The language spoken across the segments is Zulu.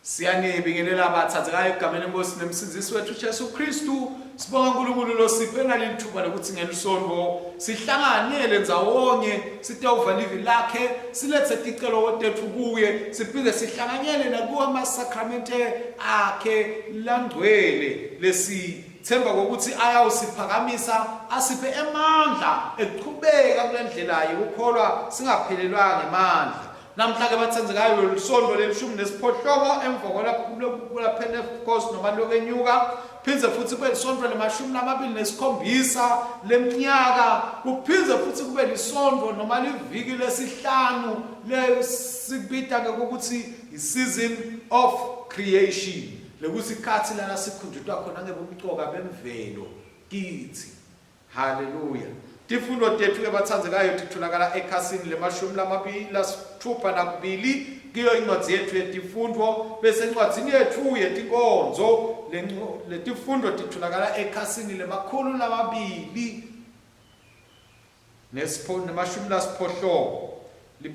Siyanibingelela abathathekayo egameni lenkosi nemsindisi wethu Jesu Kristu. Sibonga uNkulunkulu lo siphe nalithuba lokuthi ngelisonto sihlanganyele ndzawonye sitawuvala ivi lakhe silethe ticelo tethu kuye siphinde sihlanganyele nakuwa amasakramente akhe langcwele lesithemba ukuthi ayawusiphakamisa asiphe emandla eqhubeka kulendlela yokukholwa singaphelelwa ngemandla. Namhlanje bathandzekayo lisonto lelishumi nesiphohlongo emva kola Pentecost noma lokwenyuka phindze futhi kube lisonto lemashumi lamabili nesikhombisa leminyaka kuphindze futhi kube lisonto noma liviki lesihlanu lesibita ngokuthi i-season of creation lekuthi ikhathi lana sikhunjulwa khona ngebumcoka bemvelo kithi. Hallelujah. Tifundo tethu ebathandzekayo titholakala ekhasini lemashumi lamabili lasithupha nakubili kiyo incwadi yethu yetifundvo bese incwadzini yethu yetinkonzo letifundo titholakala ekhasini lemakhulu lamabili nemashumi lasiphohlongo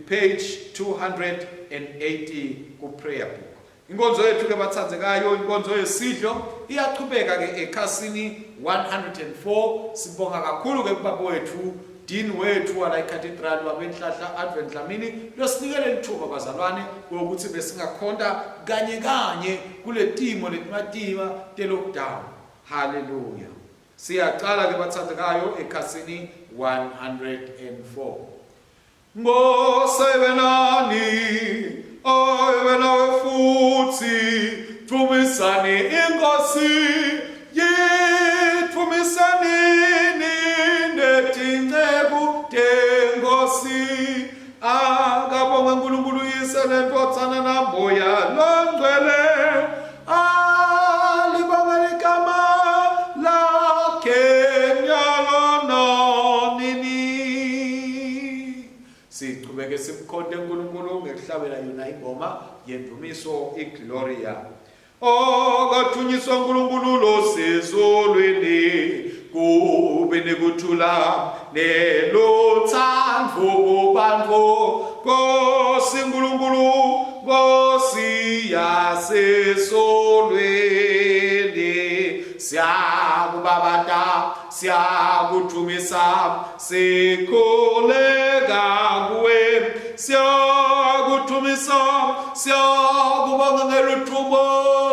page 280 ku prayer book. Inkonzo yethu ke bathandzekayo inkonzo yesidlo iyaqhubeka ke ekhasini 104. Sibonga kakhulu ke kubaba wethu Dean wethu wala eCathedral wabenhlahla Advent Dlamini losinikele lithuba bazalwane ukuthi besingakhonda kanye kule timo letimatima te-lockdown. Hallelujah. Siyaqala ke bathandzekayo ekhasini 104. Ngosebenani wena futhi thumisani inkosi yithumisani netinceku tenkosi akabonga uNkulunkulu yise lentodzana namoya longcwele alibonga ligama lakhe nyalo nini. Siqhubeke simkhonde uNkulunkulu ngekuhlabela yona ingoma yendumiso iGloria. Okathunyiswa uNkulunkulu losezulwini kube nekuthula nelothando kubantu Nkosi uNkulunkulu Nkosi yasesolweni siyakubabata siyakuthumisa sikhuleka kuwe siyakuthumisa siyakubonga ngelithuba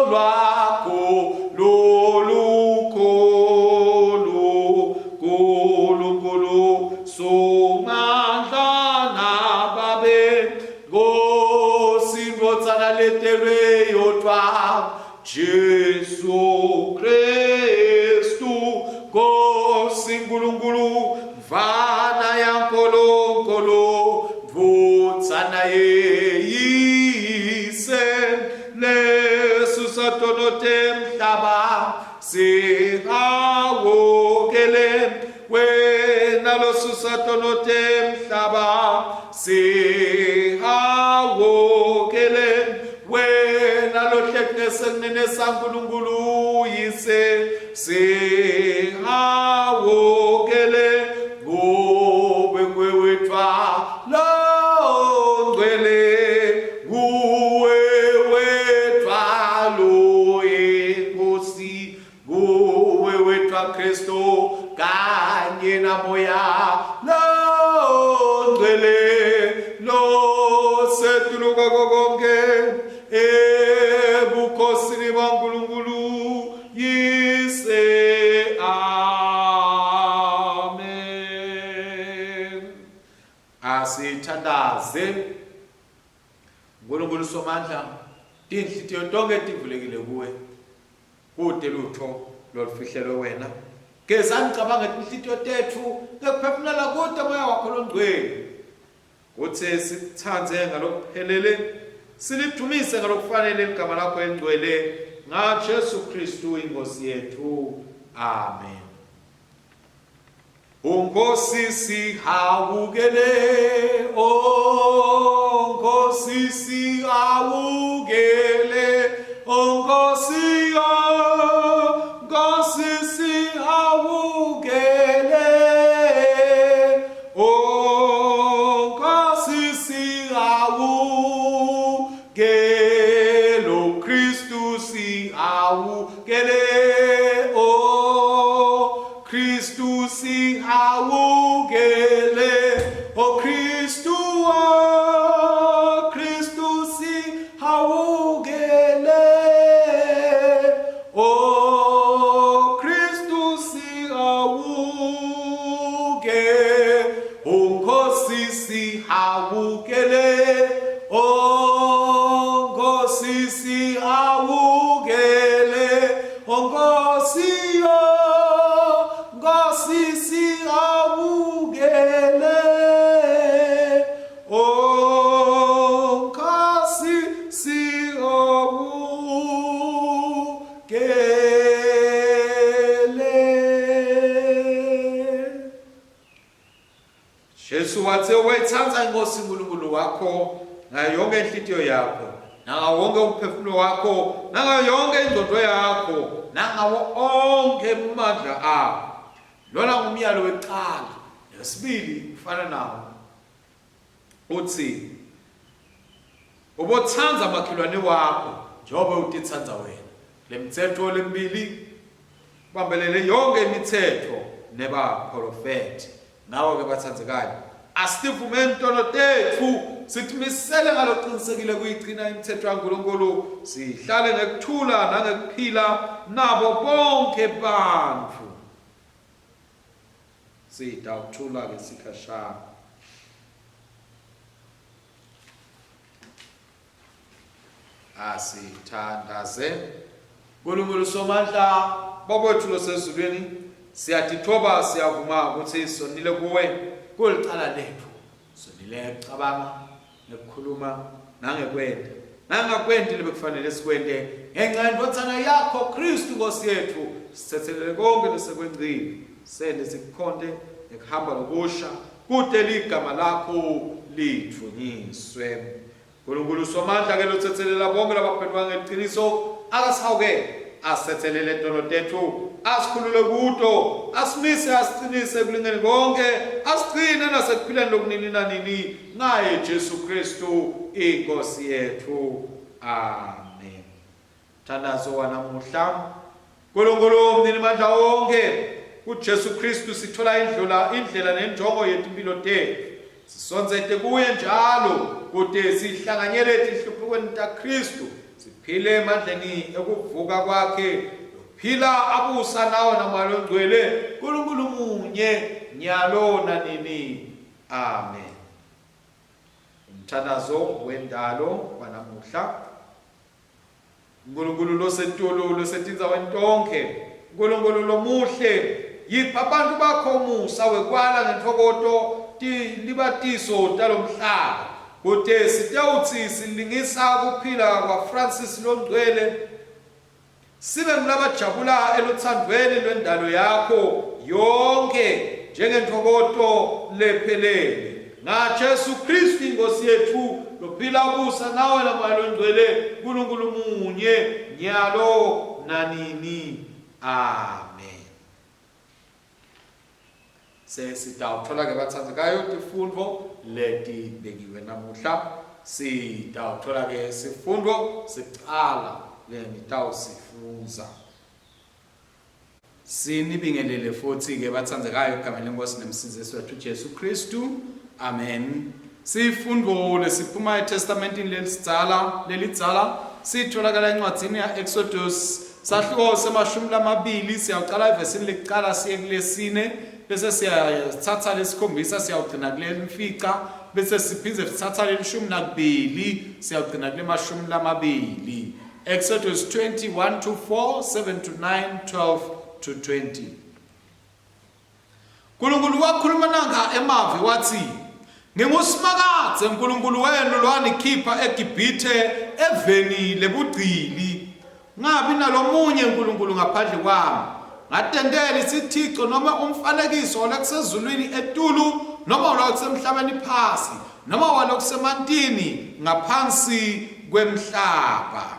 lwakho lolukhulu Nkulunkulu somandla nababe Nkosi ndodzana letelweyo twa Jesu Kristu Nkosi Nkulunkulu mvana ya nkolonkolo mvudzana yeyise lesusatono temhlaba singawokele wena losusatono temhlaba singawokele wena lohleknese kunene sankulunkulu yise singawokele ngobe ngwewetwa longcwele nguwe wetwa lo enkosi nguwe wetwa Kristo kanye namoya longcwele losetuluka konke ebukhosini baNkulunkulu yise amen. Asithandaze uNkulunkulu somandla tinhlitiyo tonke tivulekile kuwe kude lutho lolufihlelwe wena gezani cabanga tinhlitiyo tethu ngekuphefumula kude moya wakho longcwele kuthi sithandze ngalokuphelele silithumise ngalokufanele igama lakho elingcwele ngaJesu Kristu inkosi yethu amen. Unkosi sihawukele Nkosi sihawukele Nkosi Nkosi sihawukele Nkosi sihawukele Nkosi sihawukele, oh Nkosi sihawukele, oh Nkosi Nkosi sihawukele, oh Nkosi sihawukele. Jesu wathe wayithanda inkosi uNkulunkulu wakho ngayo yonke inhliziyo yakho, nangawo wonke umphefumulo wakho, nangayo yonke ingqondo yakho, nangawo onke amandla akho. Lona ngumyalo weqala. Yesibili ufana nawo, uthi ubothanza amakhelwane wakho njengoba utithanza wena. Le mithetho lemibili bambelele yonke imithetho nebaprofeti. Nawo-ke bathandzekayo, asivumeni intono tethu sithimisele ngaloqinisekile kuyigcina imithetho kaNkulunkulu, sihlale ngekuthula nangekuphila nabo bonke bantfu. Sitawuthula-ke sikhashana. Asithandaze. Nkulunkulu somandla, Baba wethu losezulwini, siyatithoba siyavuma ukuthi sonile kuwe kulicala lethu. Sonile ekucabanga, ngekukhuluma, nangekwenda. Nangakwenda lebekufanele sikwende ngenxa yendothana yakho Kristu Nkosi yethu. Sithethelele konke lesekwenzile. Sende sikukhonde ekuhamba lokusha kude ligama lakho lithunyiswe. Nkulunkulu somandla-ke lothethelela bonke labaphendukanga ngeqiniso, akasihawukele, asithethelele intono tethu, asikhulule kuto, asimise asiqinise kulingene konke, asigcine nasekuphileni lokunini nanini ngaye Jesu Kristu inkosi yethu. Amen. Thandazo wanamuhla, Nkulunkulu mnini mandla wonke, kuJesu Kristu sithola indlela nenjongo yethu impilo tethu. Sisonzete kuye njalo kude sihlanganyele enhluphelweni kaKristu, siphile emandleni ekuvuka kwakhe, lokuphila abusa nawo namalo ngcwele uNkulunkulu munye nyalo nanini. Amen. Umthandazo wendalo wanamuhla. UNkulunkulu losetulu losetindzaweni tonke, uNkulunkulu lomuhle, yipha abantu bakho umusa wekwala ngentokoto libatiso talomhlaba, kude sitawuthi silingisa kuphila kwa Francis Longcwele, sibe ngulabajabula elothandweni lwendalo yakho yonke njengentokoto lephelele. NgaJesu Kristu inkosi yethu lophila ubusa nawe namalo ngcwele uNkulunkulu munye nyalo nanini. Amen. Sitawuthola-ke bathandzekayo tifundvo letibekiwe namuhla. Sitawuthola-ke sifundvo sicala lenitawusifundza. Sinibingelele futhi-ke bathandzekayo egameni leNkosi nemsindisi wethu Jesu Kristu. Amen. Sifundvo lesiphuma eTestamentini lelidzala sitholakala encwadzini ya-Exodus sahluko semashumi lamabili, siyawucala evesini lekucala siye kulesine, bese siyathatha lesikhombisa siyawugcina kulemfica, bese siphindze sithatha lelishumi nakubili siyawugcina kulemashumi lamabili. Exodus 21-4, 7-9, 12-20. Nkulunkulu wakhuluma nanga emavi wathi, ngingusimakadze Nkulunkulu wenu lwanikhipha eGibhithe eveni lebugqili. Ngabi nalomunye Nkulunkulu ngaphandle kwami. Ngatendela isithixo noma umfanekiso olakusezulwini etulu, noma olakusemhlabeni phasi, noma walokusemantini ngaphansi kwemhlaba.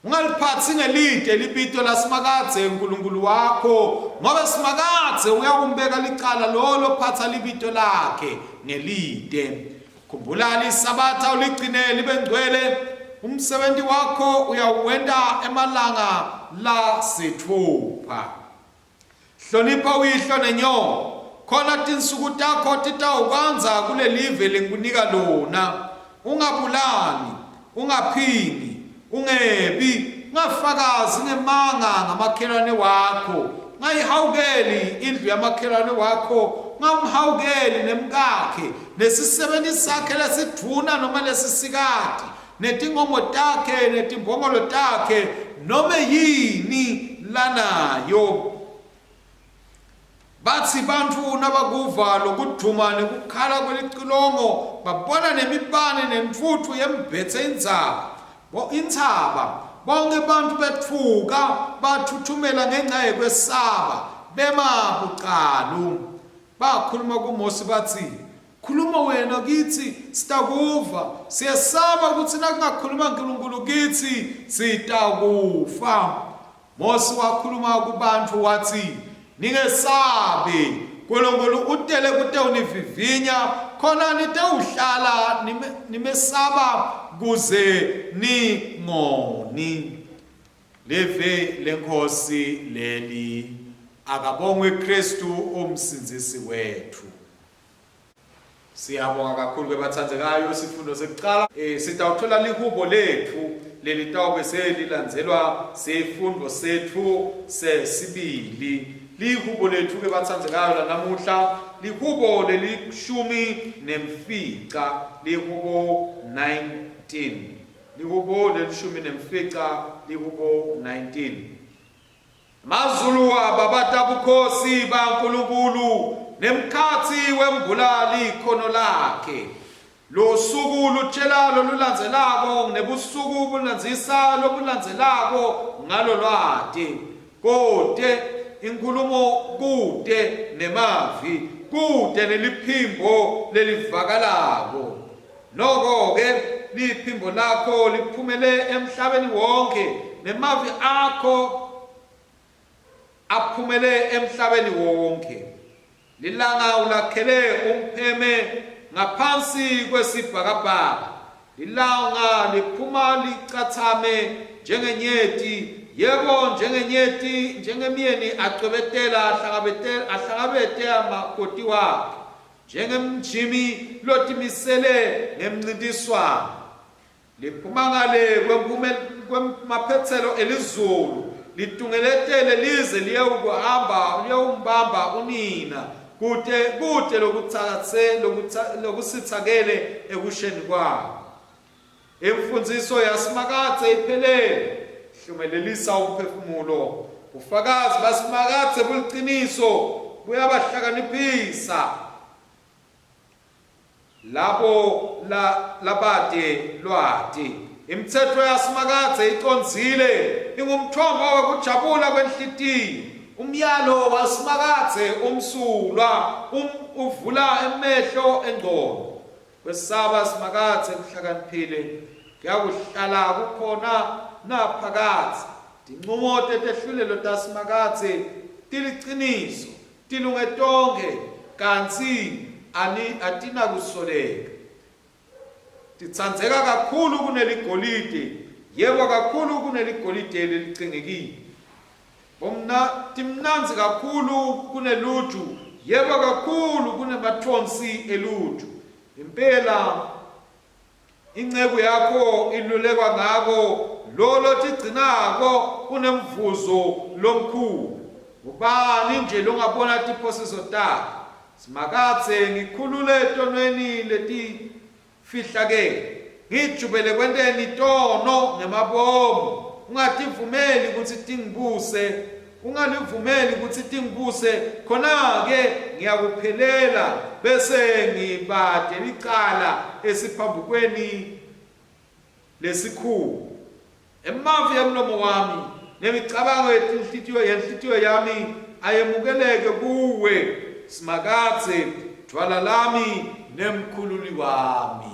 Ungaliphathi ngelide libito lasimakadze Nkulunkulu wakho, ngoba simakadze uyakumbeka licala lolo phatha libito lakhe ngelide. Khumbulani isabatha uligcine libe ngcwele, umsebenzi wakho uyawuwenda emalanga la sithupha. Hlonipha uyihlo nenyoko, khona tinsuku takho titawukwanza kule live lengikunika lona. Ungabulali, ungaphili, ungebi, ungafakazi ngemanga ngamakhelwane wakho, ungayihawukeli indlu yamakhelwane wakho, ungamhawukeli nemkakhe nesisebenzi sakhe lesiduna noma lesisikati netingomo takhe netimbongolo takhe noma yini lanayo. Bathi bantfu nabakuva lokuduma nekukhala kwelicilongo babona nemibane nemfuthu yembhethe intsaba bonke bantfu betfuka bathuthumela ngenxa yekwesaba bema bucalu. Bakhuluma kuMosi bathi, khuluma wena kithi sitakuva, siyasaba ukuthi nakungakhuluma uNkulunkulu kithi sitakufa. Mose wakhuluma kubantfu wathi, ningesabi, uNkulunkulu utele kutewunivivinya khona nitewuhlala nimesaba kuze ningoni. Leve lenkosi leli. Akabongwe Kristu umsinzisi wethu. Siyabonga kakhulu kwebathandzekayo isifundo sekuqala. Sitawuthola lihubo lethu leli tawube selilandzelwa sifundo sethu sesibili. Lihubo lethu kwebathandzekayo lanamuhla lihubo lelishumi nemfica, lihubo 19. Lihubo lelishumi nemfica, lihubo 19. Mazulu ababata bukhosi baNkulunkulu nemkhathi wembulali khono lakhe. Lo suku lutshela lulandzelako nebusuku bulandzisa lobulandzelako ngalo lwati. Kode inkulumo kude nemavi kude neliphimbo lelivakalako. Noko ke liphimbo lakho liphumele emhlabeni wonke nemavi akho aphumele emhlabeni wonke. Lilanga ulakhele umpheme ngaphansi kwesibhakabhaka. Lilanga liphuma licathame njengenyeti, yebo njengenyeti, njengemyeni acwebetela ahlangabete amakoti wakhe, njengemjimi lotimisele ngemncintiswano. Liphuma ngale kwemaphethelo elizulu, litungeletele lize liyewumbamba unina kute lokusithakele ekusheni kwabo. Imfundiso yasimakatse iphelele hlumelelisa umphefumulo. Ufakazi basimakatse buliqiniso buyabahlakaniphisa labo labade lwati. Imithetho yasimakatse icondzile ingumthombo wokujabula kwenhlitiyo. Umyalo wasimakatse umsulwa uvula emehlo engqondo. Kwesaba simakatse kuhlakaniphile kuyakuhlala kukhona naphakathi. Tinqumo tetehlulelo tasimakatse tiliqiniso tilungetonke kanti atinakusoleka. Titsandzeka kakhulu kuneligolide, yebo kakhulu kuneligolide lelicingekile. Timnanzi kakhulu kuneluju, yebo kakhulu kunemathonsi eluju. Impela inceku yakho ilulekwa ngako lolo tigcinako kunemvuzo lomkhulu. Ubani nje longabona tiphosiso takhe. Simakatse ngikhulule tonweni leti fihlake ngijubele kwenteni tono ngemabomo. Ungativumeli ukuthi tingibuse, ungalivumeli ukuthi tingibuse, khona ke ngiyakuphelela bese ngibade licala esiphambukweni lesikhulu. Emavi yemlomo wami nemicabango yenhlitiyo yami ayemukeleke kuwe. Simakatse thwala lami nemkhululi wami.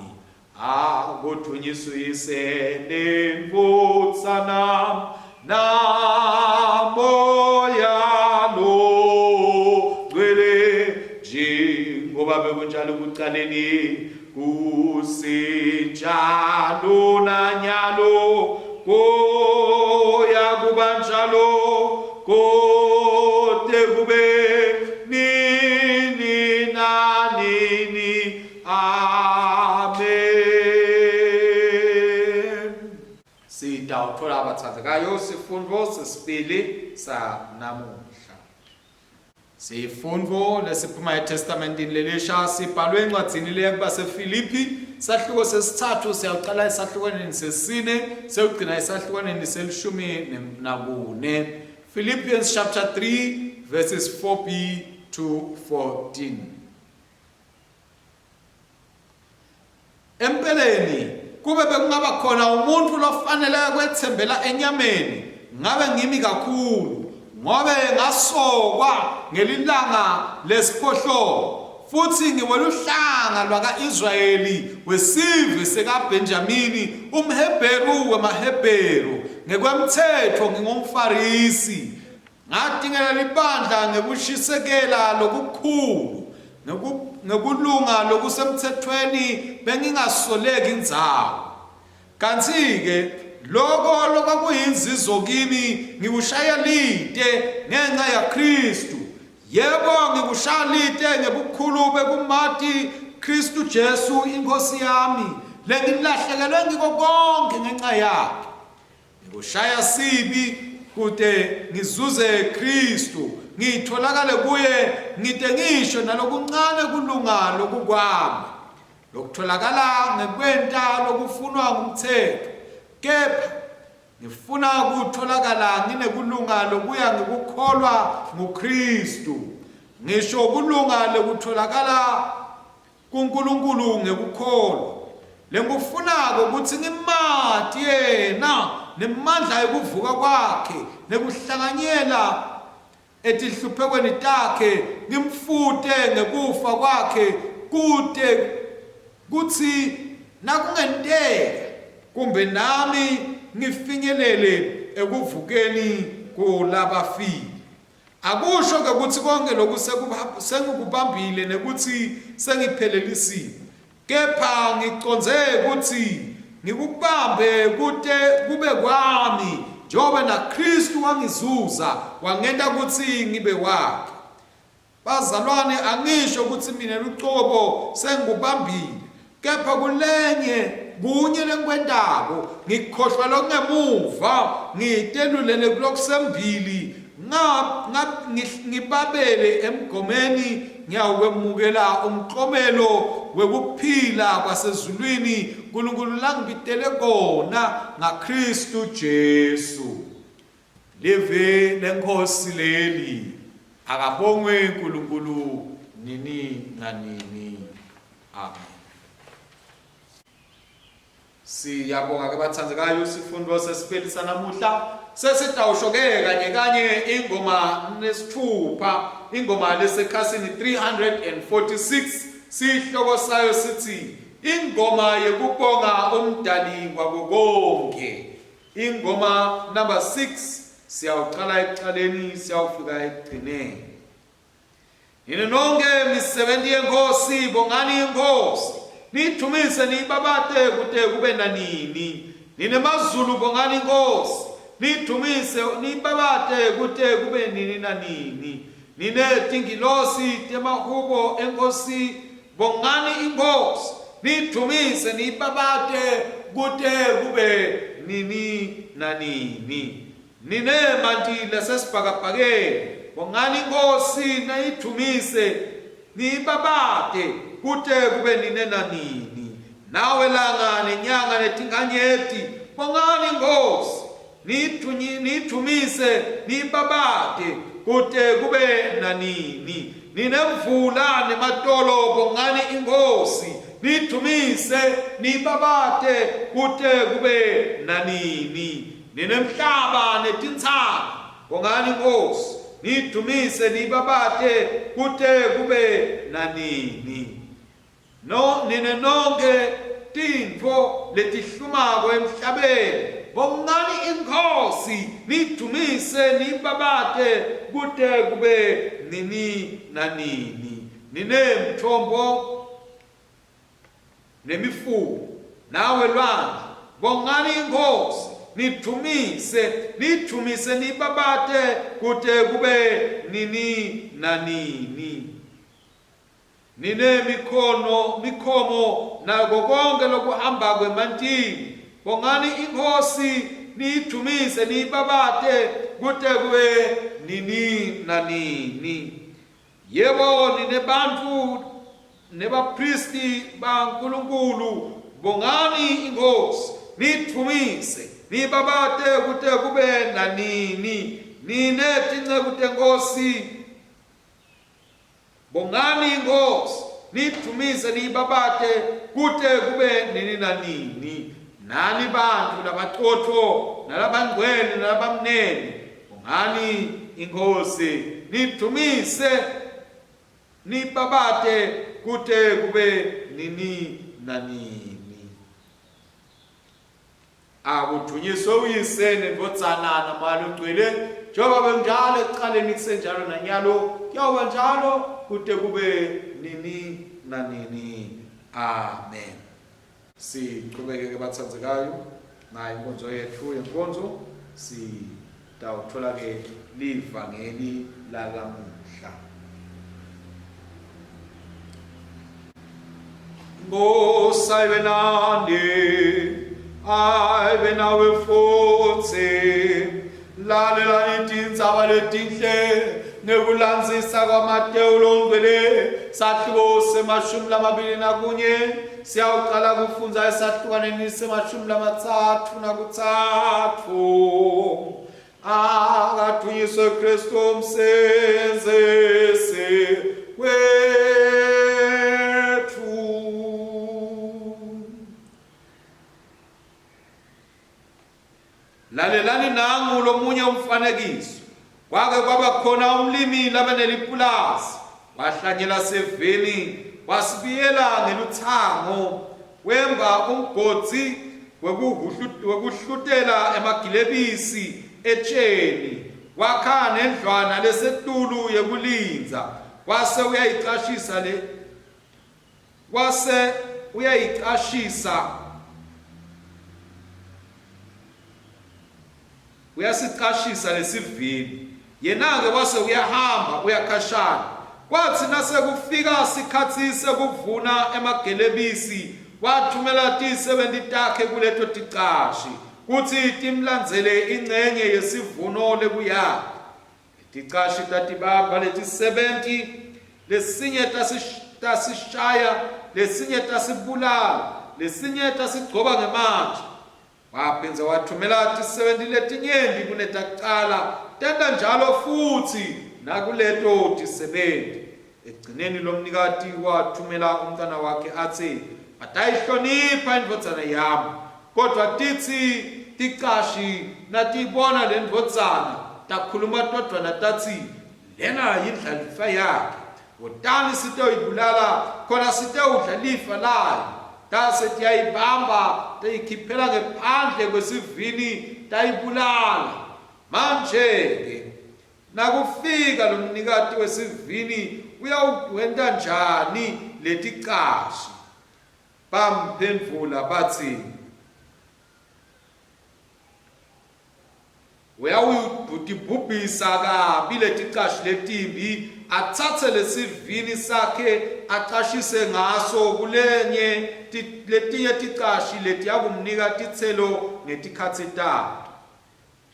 Akudunyiswe nemvutsana na moya lo gwele jingoba bekunjalo kuqaleni kusinjalo nanyalo koya kubanjalo kote kube nini na nini. Sitawuthola abathandzekayo sifundo sesibili sanamuhla. Sifundvo lesiphuma eTestamentini lelisha sibhalwe encwadzini leya baseFilipi sahluko sesithathu siyaqala esahlukaneni sesine siyogcina esahlukaneni selishumi nakune. Philippians chapter 3 verses 4b to 14. Empeleni kube bekungaba khona umuntu lofanele kwethembela enyameni ngabe ngimi kakhulu ngobe ngasokwa ngelilanga lesiphohlo futhi ngiweluhlanga lwaka-Israyeli wesizwe sekaBenjamini umHebheru wemaHebheru ngekwemthetho ngingumFarisi ngadingela libandla ngekushisekela lokukhulu ngekulunga lokusemthethweni bengingasoleki indzawo kanti-ke lokho lokakuyinzizo kimi ngikushaya lite ngenxa yaKristu yebo ngikushaya lite ngebukhulu bekumati Kristu Jesu inkosi yami lengilahlekelwe ngiko konke ngenxa yakhe ngikushaya sibi kude ngizuze Kristu ngitholakale kuye ngide ngisho nalokuncane kulunga lokukwami lokutholakala ngekwenta lokufunwa ngumthetho kepha ngifuna ukutholakala nginekulunga lokuya ngikukholwa nguKristu ngisho kulunga lokutholakala kuNkulunkulu ngekukholwa lengufunako ukuthi ngimati yena nemandla yokuvuka kwakhe nekuhlanganyela etihluphekweni takhe ngimfute ngekufa kwakhe kude kuthi nakungenteka kumbe nami ngifinyelele ekuvukeni kulabafile akusho ke ukuthi konke lokhu sengikubambile nekuthi sengiphelelisile kepha ngiconze ukuthi ngikubambe kude kube kwami njengoba naKristu wangizuza wangenta ukuthi ngibe wakhe bazalwane angisho ukuthi mina uqobo sengikubambile kepha kulenye kunye lenkwentako ngikhohlwa lokungemuva ngitelulele kulokusembili ngibabele emgomeni ngiyakwemukela umklomelo wekuphila kwasezulwini uNkulunkulu langibitele kona ngaKristu Jesu live lenkosi leli akabongwe uNkulunkulu nini nanini amen. Siyabonga ke bathandzekayo sifundo sesiphelisa namuhla sesitawushoke kanye ingoma nesithupha ingoma lesekhasini 346 sihloko sayo sithi ingoma yekubonga umdali kwako konke ingoma number 6 siyawuqala ekuqaleni siyawufika ekugcineni yini nonke misebenzi yenkosi bongani inkosi nithumise nibabate kude kube nanini ninemazulu bongani inkosi nithumise nibabate kude kube nini nanini ninetingilosi temahubo enkosi bongani inkosi nithumise nibabate kude kube nini nanini ninemantile sesibhakabhakeni bongani inkosi nayithumise nibabate kude kube nini nanini nawe langa nenyanga netinganyeti bongani inkosi nithumise nibabate kude kube nanini ninemvula nematolo bongani inkosi nithumise nibabate kude kube nanini ninemhlaba netintsaba bongani inkosi nithumise nibabate kude kube nanini nine nonke tintfo letihlumako emhlabeni bongani inkosi nithumise nibabate kude kube nini nanini ninemthombo nemifumo nawe lwandle bongani inkosi nithumise nibabate kude kube nini nanini nine mikhomo nako konke lokuhamba kwemantini bongani inkosi nithumise nibabate kude kube nini nanini yebo ninebantu nebapristi baNkulunkulu, bongani inkosi, nithumise, nibabate kude kube nanini, ninetinceku tenkosi. Bongani inkosi, nithumise, nibabate kude kube nini nanini. Nani bantu labaqotho nalabangcwele nalabamnene, bongani inkosi, nithumise, nibabate kude kube nini nanini. Akuthunyiswe uyise nendodzana namali ugcwele, njengoba benjalo ekuqaleni kusenjalo nanyalo kuyawuba njalo kude kube nini nanini. Amen. Siqhubeke bathandzekayo nayo inkonzo yethu yenkonzo, sitawuthola ke livangeli lalamuhla. Nkosi ayibe nani, ayibe nawe futhi. Lalelani tindzaba letinhle nekulandzisa kwaMateyu longcwele, sahluko semashumi lamabili nakunye. Siyawuqala kufundza esahlukaneni semashumi lamatsatfu nakutsatfu. Akathunyiswe Kristu umsenzisi wethu. Lalelani nangu lomunye umfanekiso. Kwake kwaba khona umlimi labanelipulazi, wahlanyela sevini, wasibiyela ngeluthango, wemba umgodzi wekuhlutela emagilebisi etsheni, wakha nendlwana lesetulu yekulindza, wase uyasiqashisa lesivini. Yena-ke wase uyahamba uyakhashana. Kwathi nasekufika sikhathi sekuvuna emagelebisi, wathumela tisebenti takhe kuleto ticashi kuthi timlandzele ingcenye yesivuno lekuyakhe. Ticashi tatibamba letisebenti, lesinye tasishaya, lesinye tasibulala, lesinye tasigcoba ngemanti. Waphinza wathumela tisebenti letinyenti kunetakuqala, tenta njalo futhi nakuleto tisebenti. Ekugcineni lomnikati wathumela umntwana wakhe athi, atayihlonipha indvodzana yami. Kodwa tithi ticashi natibona le ndvodzana, takhuluma todvwana tathi, lena yindlalifa yakhe, wotani sitewuyibulala khona sitewudla lifa layo. Tase tiyayibamba tayikhiphela ngephandle kwesivini tayibulala. Manje-ke nakufika lo mnikati wesivini uyawudwenta njani leticashi? Bamphendvula bathi, uyawutibhubhisa kabi leticashi letimbi, atsatse lesivini sakhe aqashise ngaso kulenye letinye ticashi letiyakumnika titselo ngetikhatsi tato.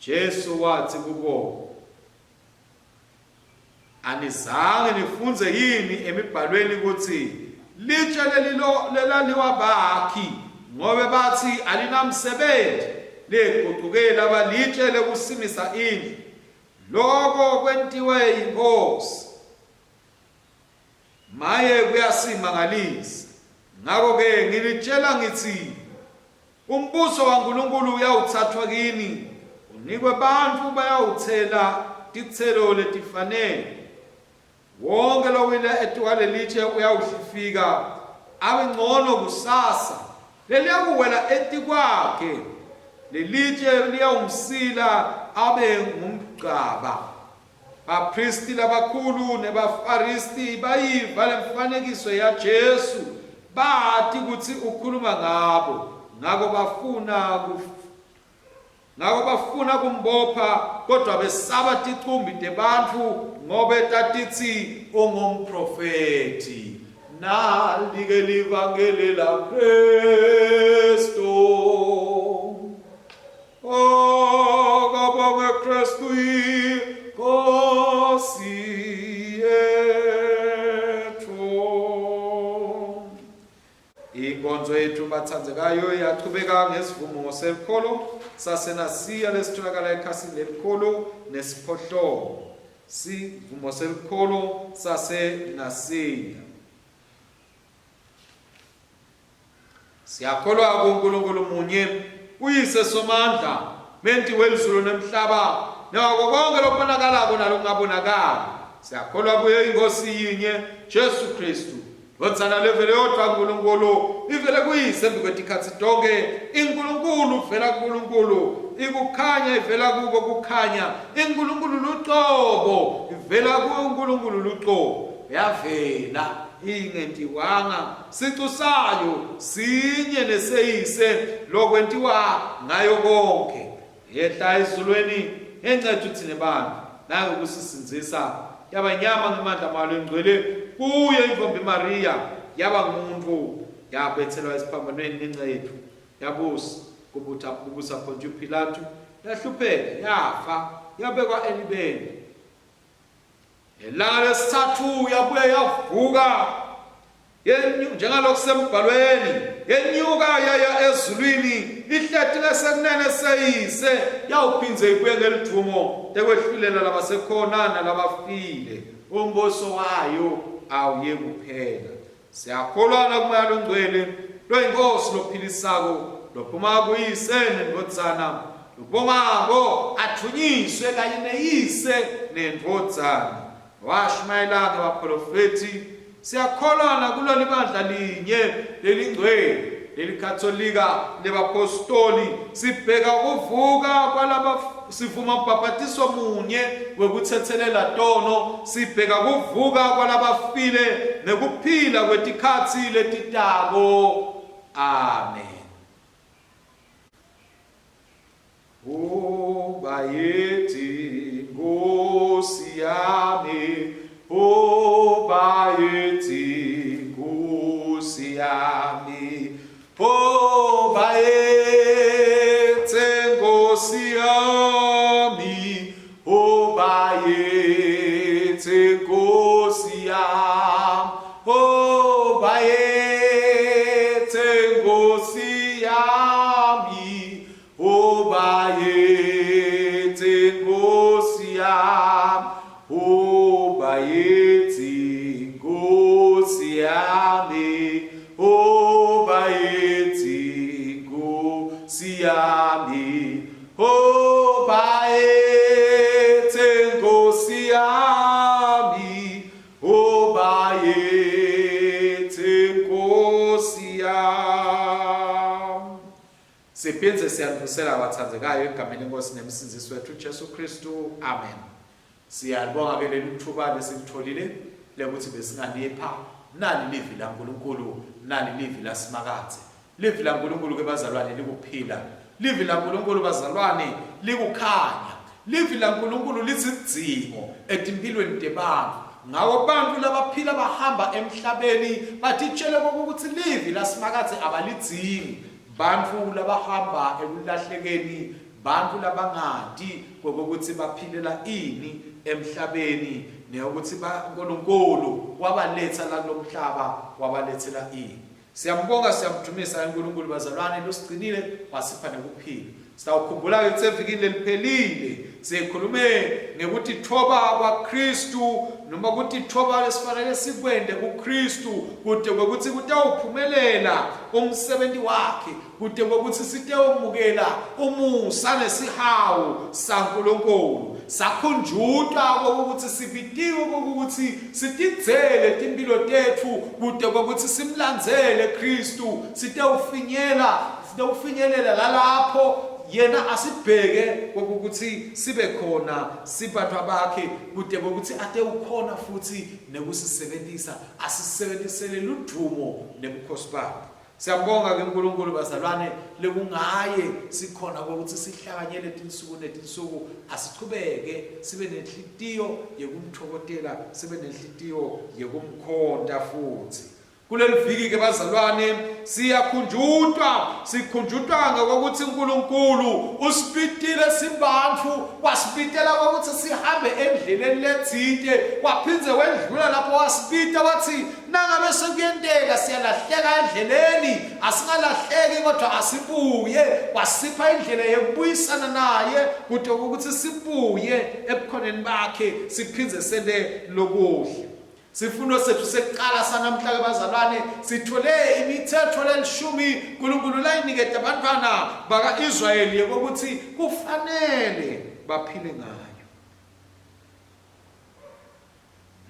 Jesu wathi kubo, anizange nifunze yini emibhalweni ukuthi litshe lelaliwa bakhi ngobe bathi alinamsebenzi, leguqukela abalitshe lekusimisa indlu, lokho kwentiwe yinkosi. Maye kuyasimangalisa. Ngakho-ke ngilitshela ngithi, umbuso kaNkulunkulu uyawuthathwa kini, unikwe bantfu bayawuthela titselo letifanele. Wonke lowile etuka lelitshe uyawuhlifika, abe ngcono kusasa. Leliyakuwela etikwakhe, lelitshe liyawumsila abe ngumgcaba. Bapristi labakhulu nebafaristi bayiva lemfanekiso ya Jesu, bathi kutsi ukhuluma ngabo. Ngako bafuna kumbopha, kodwa besaba ticumbi tebantfu ngobe tatitsi ungumprofeti. Nali-ke livangeli laKristu. Kabonge Kristu inkosi yethu. Inkonzo yethu bathandzekayo yachubeka ngesivumo sekholo saseNasiya lesitholakala ekhasini lelikhulu nesiphohlongo. Sivumo sekholo saseNasiya. Siyakholwa kuNkulunkulu munye, uyise somandla, menti welizulu nemhlaba, nako konke lokubonakalayo nalokungabonakali. Siyakholwa kuye inkosi yinye, Jesu Kristu, lodzana levele yodwa kuNkulunkulu, ivele kuyise embikwetikathi tonke. iNkulunkulu vela kuNkulunkulu, ikukhanya ivela kuko kukhanya. iNkulunkulu luqobo ivela kuNkulunkulu luqobo. Yavela ingentiwanga, sicu sayo sinye neseyise, lokwentiwa ngayo konke. Yehla ezulwini enceda uthine bantu, nayo ukusisinzisa. Yabanyama ngemandla malo engcwele, kuye imvombi Maria yaba ngumuntu, yabethelwa esiphambanweni nencethu, yabusa kubusa Pontius Pilato, yahlupheka, yafa, yabekwa elibeni. Elanga lesithathu yabuye yavuka, njengalokhu sembhalweni, yenyuka yaya ezulwini, ihleti ngasekunene seyise, yawuphinze ibuye ngelidumo, tekwehlulela labasekhona nalabafile. Umbuso wayo awuye kuphela. Siyakholwa kuMoya oNgcwele, loyinkosi lophilisako, lophuma kuyise neNdodana, lobongako athunyiswe kanye neyise neNdodana. Washumayela ngabaprofeti. Siyakholwa kulo libandla linye lelingcwele lelikatholika lebapostoli. Sibheka ukuvuka kwalaba, sivuma ubhapatiso munye wekuthethelela tono. Sibheka kuvuka kwalabafile nekuphila kwetikhatsi letitako. Amen. Ubayeti Nkosi yami, ubayeti Nkosi yami, ubayeti Nkosi yami, ubayeti Nkosi yami, ubayeti Nkosi yami, ubayeti Nkosi yami, ubayeti Nkosi yami, ubayeti Nkosi yami, ubayeti Nkosi yami, ubayeti Nkosi yami. Siphinze siyadlulisela abathandzekayo egameni leNkosi nemsindisi wethu Jesu Kristu. Amen. Siyalibonga ke leli thuba lesilitholile lekuthi besinganipha nali livi laNkulunkulu, nali livi laSimakathe. Livi laNkulunkulu ke bazalwane likuphila, livi laNkulunkulu bazalwane likukhanya, livi laNkulunkulu lisidzingo etimpilweni tebantu. Ngawo bantu labaphila bahamba emhlabeni batitshele ukuthi livi laSimakathe abalidzingi. Bantu labahamba ekulahlekeni, bantu labangadi kokuthi baphilela ini emhlabeni, neyokuthi uNkulunkulu wabaletha la kulomhlaba, wabalethela ini. Siyambonga, siyamdumisa uNkulunkulu bazalwane, losigcinile wasipha nekuphila. Sitawukhumbula ke sevikini leliphelile sikhulume ngekuthi thoba kwaKristu, noma ukuthi thoba lesifanele sikwende kuKristu, kude kwekuthi kutawuphumelela umsebenzi wakhe, kude kwekuthi sitewumukela umusa nesihawu saNkulunkulu. Sakhunjutwa ukuthi sibitiwe ukuthi sitidzele timpilo tethu, kude kwekuthi simlandzele Kristu, sitewufinyelela lalapho yena asibheke ukuthi sibe khona sibantu bakhe, kude ukuthi ate ukhona futhi nekusisebenzisa, asisebenzisele ludumo nebukhosi bakhe. Siyabonga ke uNkulunkulu bazalwane, lekungaye sikhona ukuthi sihlanganyele tinsuku netinsuku, asichubeke sibe nenhlitiyo yekumthokotela, sibe nenhlitiyo yekumkhonda futhi. kuleli viki ke bazalwane sikhunjutwa ngokuthi uNkulunkulu usipitile sibantu wasipitela ukuthi sihambe endleleni lethinte waphindze wedlula lapho wasipita wathi nangabe sekuyenteka siyalahleka endleleni asingalahleki kodwa asibuye wasipha indlela yokubuyisana naye kude ukuthi sibuye ebukhoneni bakhe siphindze sele lokuhle. Sifundo sethu sekuqala sanamhla bazalwane sithole imithetho lelishumi uNkulunkulu layinikeza abantwana baka-Israyeli ukuthi kufanele baphile ngayo.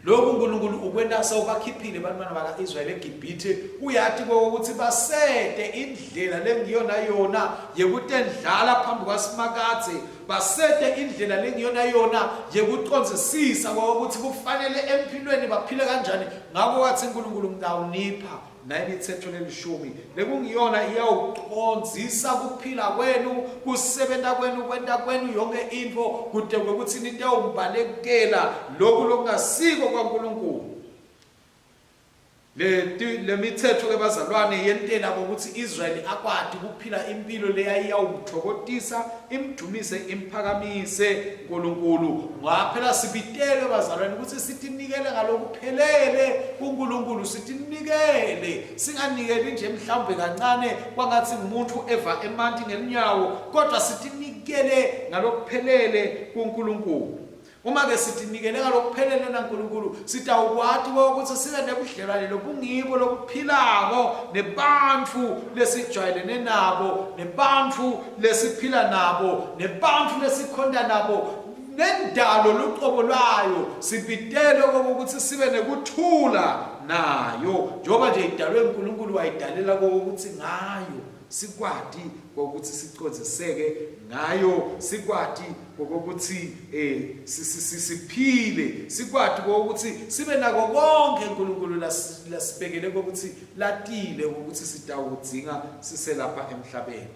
Lokhu uNkulunkulu ukwenda sewubakhiphile abantwana baka-Israyeli eGibhithe uyathi ukuthi basete indlela lengiyona yona yekutendlala phambi kwaSimakadze basete indlela lengiyona yona yekucondzisisa ukuthi kufanele empilweni baphile kanjani. Ngakho wathi uNkulunkulu ngizawunipha nayimithetho lelishumi lekungiyona iyawucondzisa kuphila kwenu kusebenta kwenu kwenta kwenu yonke into kude kwekuthi nitawumbalekela lokhu lokungasiko kwaNkulunkulu. Le mithetho ke bazalwane yentela ukuthi Israyeli akwadi kuphila impilo leyayiyawumthokotisa imdumise imphakamise uNkulunkulu. Ngaphela sibitele bazalwane ukuthi sitinikele ngalokuphelele kuNkulunkulu sitinikele singanikeli nje mhlawumbe kancane kwangathi umuntu eva emanti ngelinyawo kodwa sitinikele ngalokuphelele kuNkulunkulu. Uma ke sitinikele ngalokuphelele naNkulunkulu sitawukwati ukuthi sibe nebudlelwane lobungibo lokuphilako nebantu lesijwayelene nabo nebantu lesiphila nabo nebantu lesikhonda nabo nendalo luqobo lwayo sibitele ukuthi sibe nekuthula nayo njengoba nje idalwe uNkulunkulu wayidalela ukuthi ngayo sikwati ukuthi sicondziseke ngayo sikwati ukuthi siphile sikwati ukuthi sibe nako konke uNkulunkulu lasibekele ukuthi latile ukuthi sitawudzinga siselapha emhlabeni.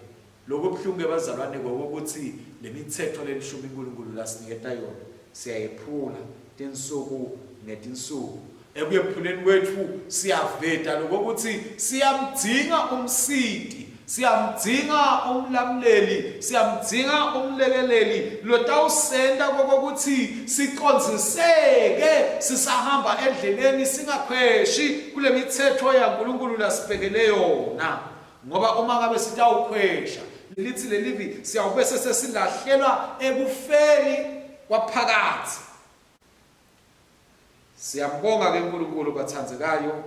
Lokho buhlungu bazalwane ukuthi lemithetho lelishumi uNkulunkulu lasiniketa yona siyayiphula tinsuku netinsuku. Ekuyephuleni kwethu siyaveta ukuthi siyamdzinga umsiti siyamdzinga umlamuleli siyamdzinga umlekeleli lotawusenda ukuthi sicondziseke sisahamba endleleni singakhweshi kule mithetho yaNkulunkulu lasibekele yona. Ngoba uma ngabe sitawukhwesha lithi lelivi siyawube sesilahlelwa ekufeni kwaphakathi. Siyambonga ke uNkulunkulu bathandzekayo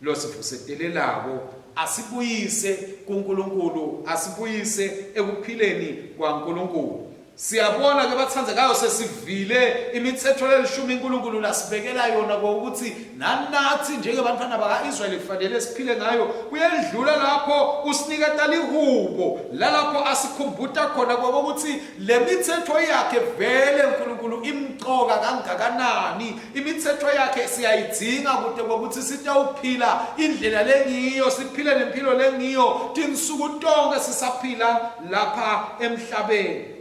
lo sivusetelelako asibuyise kuNkulunkulu asibuyise ekuphileni kwaNkulunkulu. Siyabona ke bathandzekayo sesivile imithetho lelishumi uNkulunkulu lasibekela yona ukuthi nanathi njengebantwana baka-Israyeli kufanele siphile ngayo kuyedlula lapho usiniketa lihubo lalapho asikhumbuta khona ukuthi le mithetho yakhe vele uNkulunkulu imqoka kangakanani. Imithetho yakhe siyayidzinga kude ukuthi sitawuphila indlela lengiyo siphile nempilo lengiyo tinsuku tonke sisaphila lapha emhlabeni.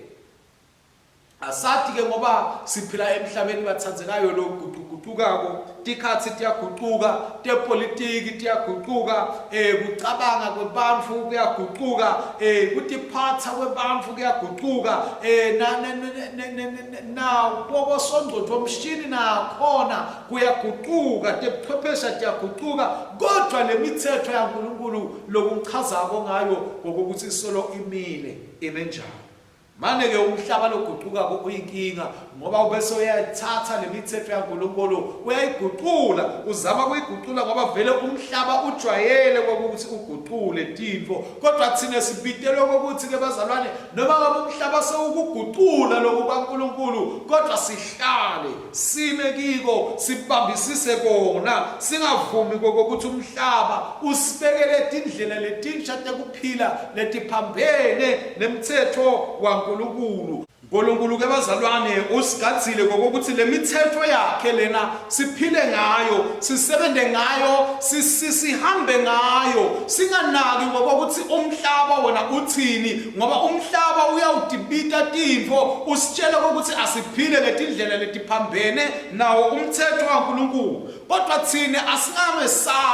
Asati ke ngoba siphila emhlabeni bathandzekayo lokuguqukako tikhathi tiyaguquka tepolitiki tiyaguquka kucabanga kwebantu kuyaguquka kutiphatha kwebantu kuyaguquka na bokosongqondo omshini nakhona kuyaguquka tebuchwepheshe tiyaguquka kodwa lemithetho yaNkulunkulu lokumchazako ngayo ngokuthi solo imile imenjalo. Mane ke umhlaba loguquka kuyinkinga ngoba ubese uyayithatha lemithetho yaNkulunkulu uyayiguqula uzama kuyiguqula ngoba vele umhlaba ujwayele ukuthi uguqule tinto kodwa thina sibitelwe ukuthi ke bazalwane noma ngabe umhlaba sewukuguqula lokhu kwaNkulunkulu kodwa sihlale sime kiko sibambisise kona singavumi ukuthi umhlaba usibekele indlela letinsha tekuphila letiphambene nemithetho waNkulunkulu. uNkulunkulu ke bazalwane usigadzile ngokuthi lemithetho yakhe lena siphile ngayo, sisebenze ngayo, sihambe ngayo, singanaki ngokuthi umhlaba wona uthini, ngoba umhlaba uyawudibita tintfo usitshela ukuthi asiphile ngetindlela letiphambene nawo umthetho kaNkulunkulu. Kodwa thina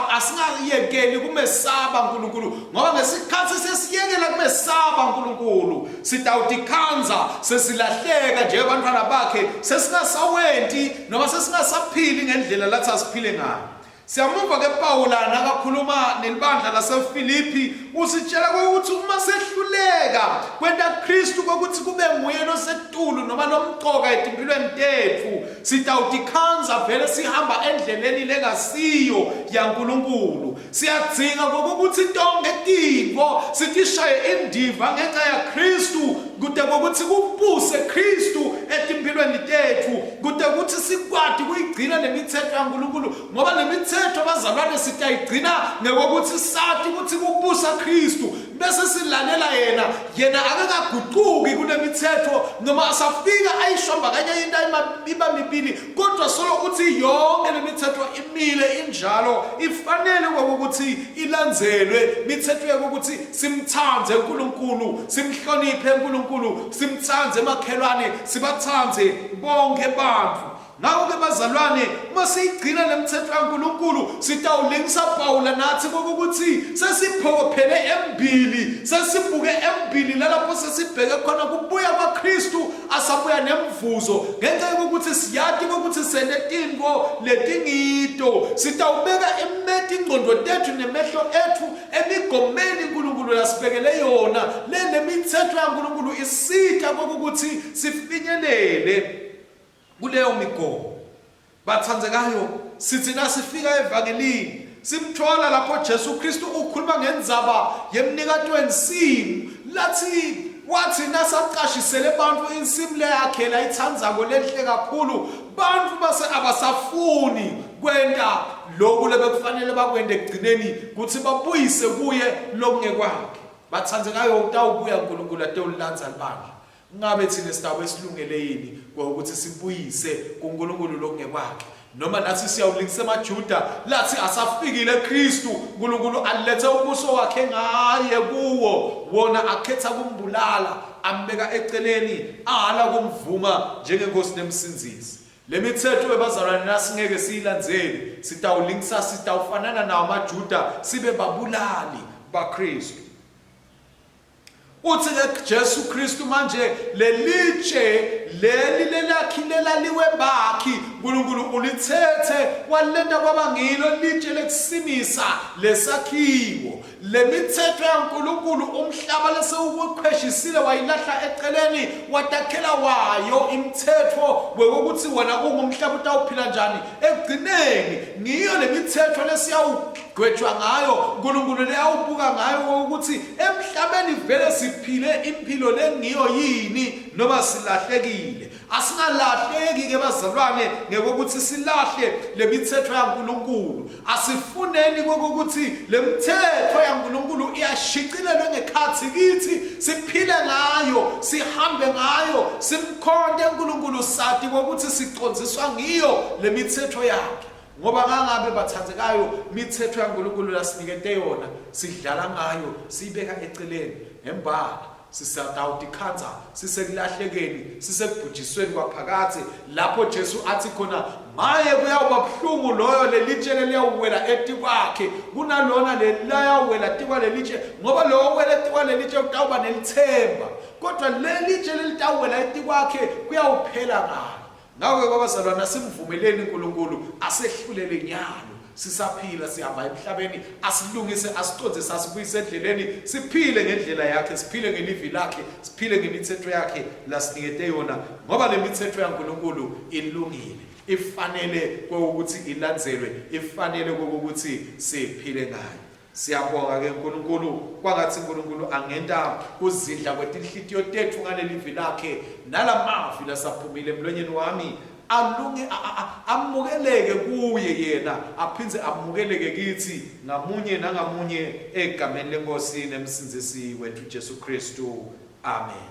asingayekeli kumesaba uNkulunkulu, ngoba ngesikhathi sesiyekela kumesaba uNkulunkulu sitawutikhanza sesilahleka njengabantwana bakhe, sesingasawenti noma sesingasaphili ngendlela lathi asiphile ngayo. Siyamuva ke Pawula nakakhuluma nelibandla laseFilipi usitshela ukuthi uma sehluleka kwenta Kristu ukuthi kube nguye nosetulu noma nomqoka etimpilweni tethu, sitawutikhanza vele sihamba endleleni lengasiyo yaNkulunkulu. Siyadzinga ukuthi tonke tintfo sitishaye indiva ngenxa ya Kristu, kude ukuthi kubuse Kristu etimpilweni tethu, kude ukuthi sikwati kuyigcina lemithetho yaNkulunkulu, ngoba lemithetho bazalwane sitayigcina ngokuthi sathi ukuthi kubusa Kristu bese silalela yena akakaguquki kulemithetho noma asafika ayishomba kanye into iba mibili, kodwa solo uthi yonke lemithetho imile injalo ifanele ukuthi ilandzelwe. Imithetho yokuthi simthandze uNkulunkulu, simhloniphe uNkulunkulu, simthandze emakhelwane, sibathandze bonke abantu. Ngakho ke bazalwane uma siyigcina lemithetho yaNkulunkulu sitawulingisa Pawula nathi ukuthi sesiphokophele embili, sesibuke embili lapho sesibheke khona kubuya kwaKristu asabuya nemvuzo, ngenxa yokuthi siyati ukuthi senetintfo letingito. Sitawubeka ingqondo tethu nemehlo ethu emigomeni uNkulunkulu lasibekele yona, lemithetho yaNkulunkulu isitha ukuthi sifinyelele kuleyo migomo. Bathandzekayo, sithi nasifika evangelini simthola lapho Jesu Kristu ukhuluma ngendzaba yemnikati wensimu, wathi nasaqashisele abantu insimu yakhe layithandzako lenhle kakhulu, bantu base abasafuni kwenta lokhu lebekufanele bakwende ekugcineni ukuthi babuyise kuye lokungekwakhe. Bathandzekayo utawubuya uNkulunkulu atewulandza libandla. Ngabe thina sitabe silungele yini ukuthi sibuyise kuNkulunkulu lokungekwakhe, noma nathi siyawulingisa amaJuda lathi asafikile Kristu, uNkulunkulu alethe ubuso wakhe ngaye kuwo, wona akhetha kumbulala ambeka eceleni ala kumvuma njengenkosi nemsinzisi. Lemithetho ebazalwane nasingeke siyilandzele sitawulingisa, sitawufanana nawo amaJuda sibe babulali baKristu. Uthi ke Jesu Kristu manje lelitshe lelakhilela liwe bakhi uNkulunkulu ulithethe walenda kwabangilo litshe lekusimisa lesakhiwo. Lemithetho yaNkulunkulu umhlaba lesewuqheshisile wayilahla eceleni watakhela wayo imithetho ukuthi wona ungumhlaba utawuphila njani ekugcineni. Ngiyo lemithetho lesiyawugwetshwa ngayo uNkulunkulu leyawubuka ngayo ukuthi emhlabeni vele siphile impilo lengiyo yini noma silahlekile. Asingalahleki ke bazalwane ngokuthi silahle lemithetho yaNkulunkulu. Asifuneni ukuthi lemithetho yaNkulunkulu iyashicilelwe ngekhathi kithi siphile ngayo, sihambe ngayo, simkhonde uNkulunkulu sathi ukuthi sicondziswa ngiyo lemithetho yakhe. Ngoba ngangabe bathandzekayo imithetho yaNkulunkulu lasinikete yona sidlala ngayo, siyibeka eceleni embala, sisatawutikhanza, sisekulahlekeni, sisekubhujisweni kwaphakathi lapho Jesu athi khona maye kuyawuba buhlungu loyo lelitshe liyawuwela etikwakhe kunalona leliyawuwela etikwa lelitshe, ngoba lo wela etikwa lelitshe utawuba nelithemba, kodwa lelitshe lelitawuwela etikwakhe kuyawuphela ngalo. Ngakho kwabazalwana simvumeleni uNkulunkulu asehlulele nyalo, sisaphila sihamba emhlabeni, asilungise, asiconze, sasibuyise endleleni, siphile ngendlela yakhe, siphile ngelivi lakhe, siphile ngemithetho yakhe lasinikete yona, ngoba lemithetho yaNkulunkulu ilungile, ifanele ukuthi ilandzelwe, ifanele ukuthi siphile ngayo. Siyabonga ke uNkulunkulu kwangathi uNkulunkulu angenta kuzidla kwetinhlitiyo tethu ngalelivi lakhe, nalamavi lasaphumile emlonyeni wami alunge amukeleke kuye yena, aphindze amukeleke kithi ngamunye nangamunye egameni leNkosi nemsinzisi wethu Jesu Kristu. Amen.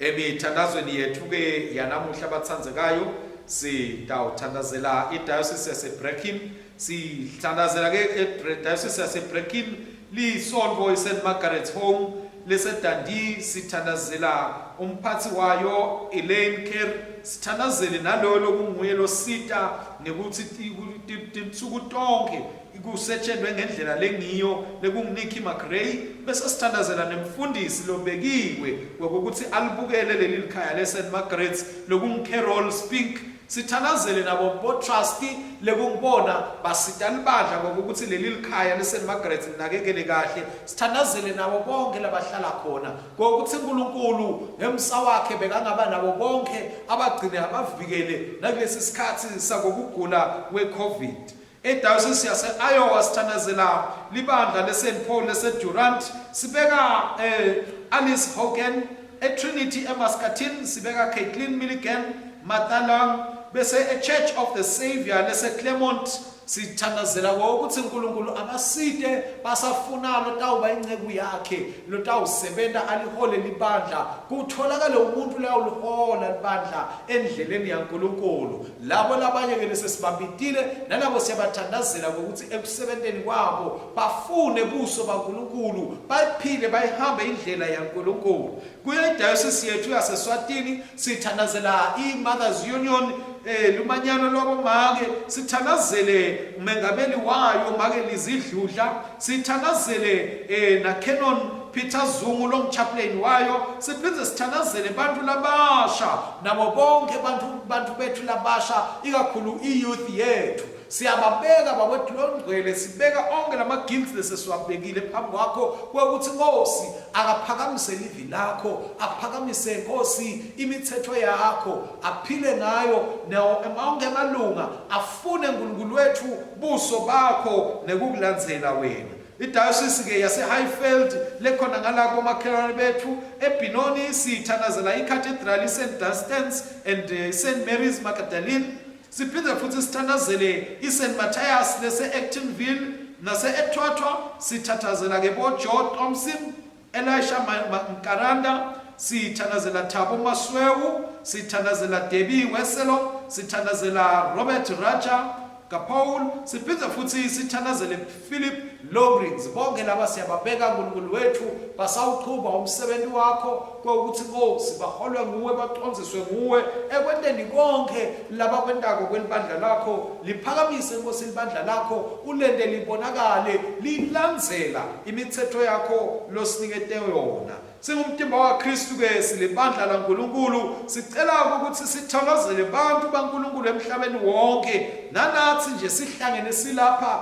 Emithandazweni yethu ke yanamuhla abathandzekayo sitawuthandazela iDiocese yaseBrecken. Sithandazela ke iDiocese yaseBrecken lisonto iSt Margaret's Home leseDundee. Sithandazela umphathi wayo Elaine Kerr. Sithandazele nalolo kunguye losita nekuthi tinsuku tonke kusetshenzwe ngendlela lengiyo lekungiNicky McRae. Bese sithandazela nemfundisi lobekiwe ukuthi alibukele leli likhaya leSt Margaret's lokungiCarol Spink. Sithandazele nabo bo-trustee lekungibona basita libandla ukuthi leli likhaya leSt Margaret's linakekele kahle. Sithandazele nabo bonke labahlala khona ukuthi uNkulunkulu ngemsa wakhe bekangaba nabo bonke abagcine abavikele nakulesi sikhathi sakugula kweCovid. eDiocese yase-Iowa sithandazela libandla leSt Paul leseDurant. Sibeka Alice Hogan. eTrinity eMuscatine sibeka Caitlin Milligan Matalang. Bese Church of the Saviour leseClermont sithandazela ukuthi uNkulunkulu abasite basafuna lotawuba inceku yakhe lotawusebenza alihole libandla kutholakala umuntu la ulihola libandla endleleni yaNkulunkulu. Labo labanye ke lesesibambitile nalabo siyabathandazela ukuthi ekusebenteni kwabo bafune buso baNkulunkulu bayiphile bayihambe indlela yaNkulunkulu. Kuye iDiocese yethu yaseSwatini sithandazela iMothers Union lumanyano lwabomake. Sithandazele umengameli wayo make Lizidludla. Sithandazele na Canon Peter Zungu lomchaplain wayo. Siphinde sithandazele bantu labasha nabo bonke bantu bethu labasha ikakhulu iyouth yethu. Siyababeka babethu longcwele sibeka onke lamagifts lesesiwabekile phambi kwakho ukuthi Nkosi akaphakamise livi lakho, aphakamise Nkosi imithetho yakho, aphile ngayo onke amalunga afune uNkulunkulu wethu buso bakho nekukulandzela wena. iDiocese ke yaseHighfield lekhona ngalako omakhelwane bethu eBenoni sithandazela iCathedral St Dunstan's and St Mary's Magdalene. Siphinde futhi sithandazele iSt Matthias lese-Actonville nase-eThwathwa. Sithandazela ke boJoe Thompson, Elisha Mkaranda. Sithandazela Thabo Maswewu. Sithandazela Debbie Weselo. Sithandazela Robert Raja Kapaul. Siphinde futhi sithandazele Philip Logrings. Bonke laba siyababeka uNkulunkulu wethu basawuqhuba umsebenzi wakho ukuthi Nkosi baholwe nguwe baqonziswe nguwe ekwenteni konke laba kwentako kwelibandla lakho. Liphakamise Nkosi libandla lakho ulende libonakale lilandzela imithetho yakho losinikete yona. Singumtimba waKristu ke silibandla laNkulunkulu sicela ukuthi sithandazele bantu baNkulunkulu emhlabeni wonke nanathi nje sihlangene silapha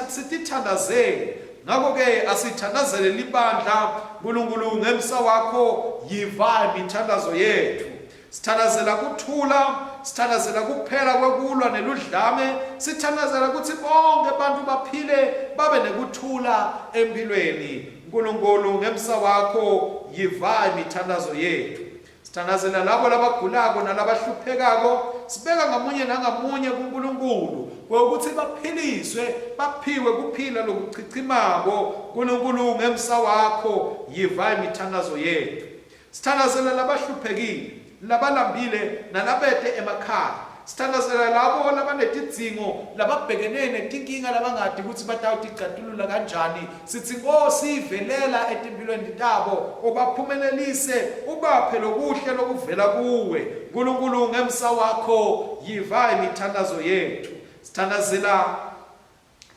sitithandazele. Ngakho ke asithandazele libandla uNkulunkulu ngemsa wakho yiva imithandazo yethu. Sithandazela kuthula, sithandazela kuphela kwekulwa neludlame, sithandazela ukuthi bonke abantu baphile babe nekuthula empilweni. uNkulunkulu ngemsa wakho yiva imithandazo yethu. Sithandazela labo labagulako nalabahluphekako sibeka ngamunye nangamunye kuNkulunkulu ukuthi baphiliswe baphiwe kuphila lokuchichimako. uNkulunkulu ngemsa wakho yiva imithandazo yethu. Sithandazela labahluphekile labalambile nalabete emakhaya. Sithandazela labo labanetidzingo lababhekene netinkinga labangadi ukuthi batawuticatulula kanjani. Sithi Nkosi ivelela etimpilweni tabo ubaphumelelise ubaphe lokuhle lokuvela kuwe. uNkulunkulu ngemsa wakho yiva imithandazo yethu. Sithandazela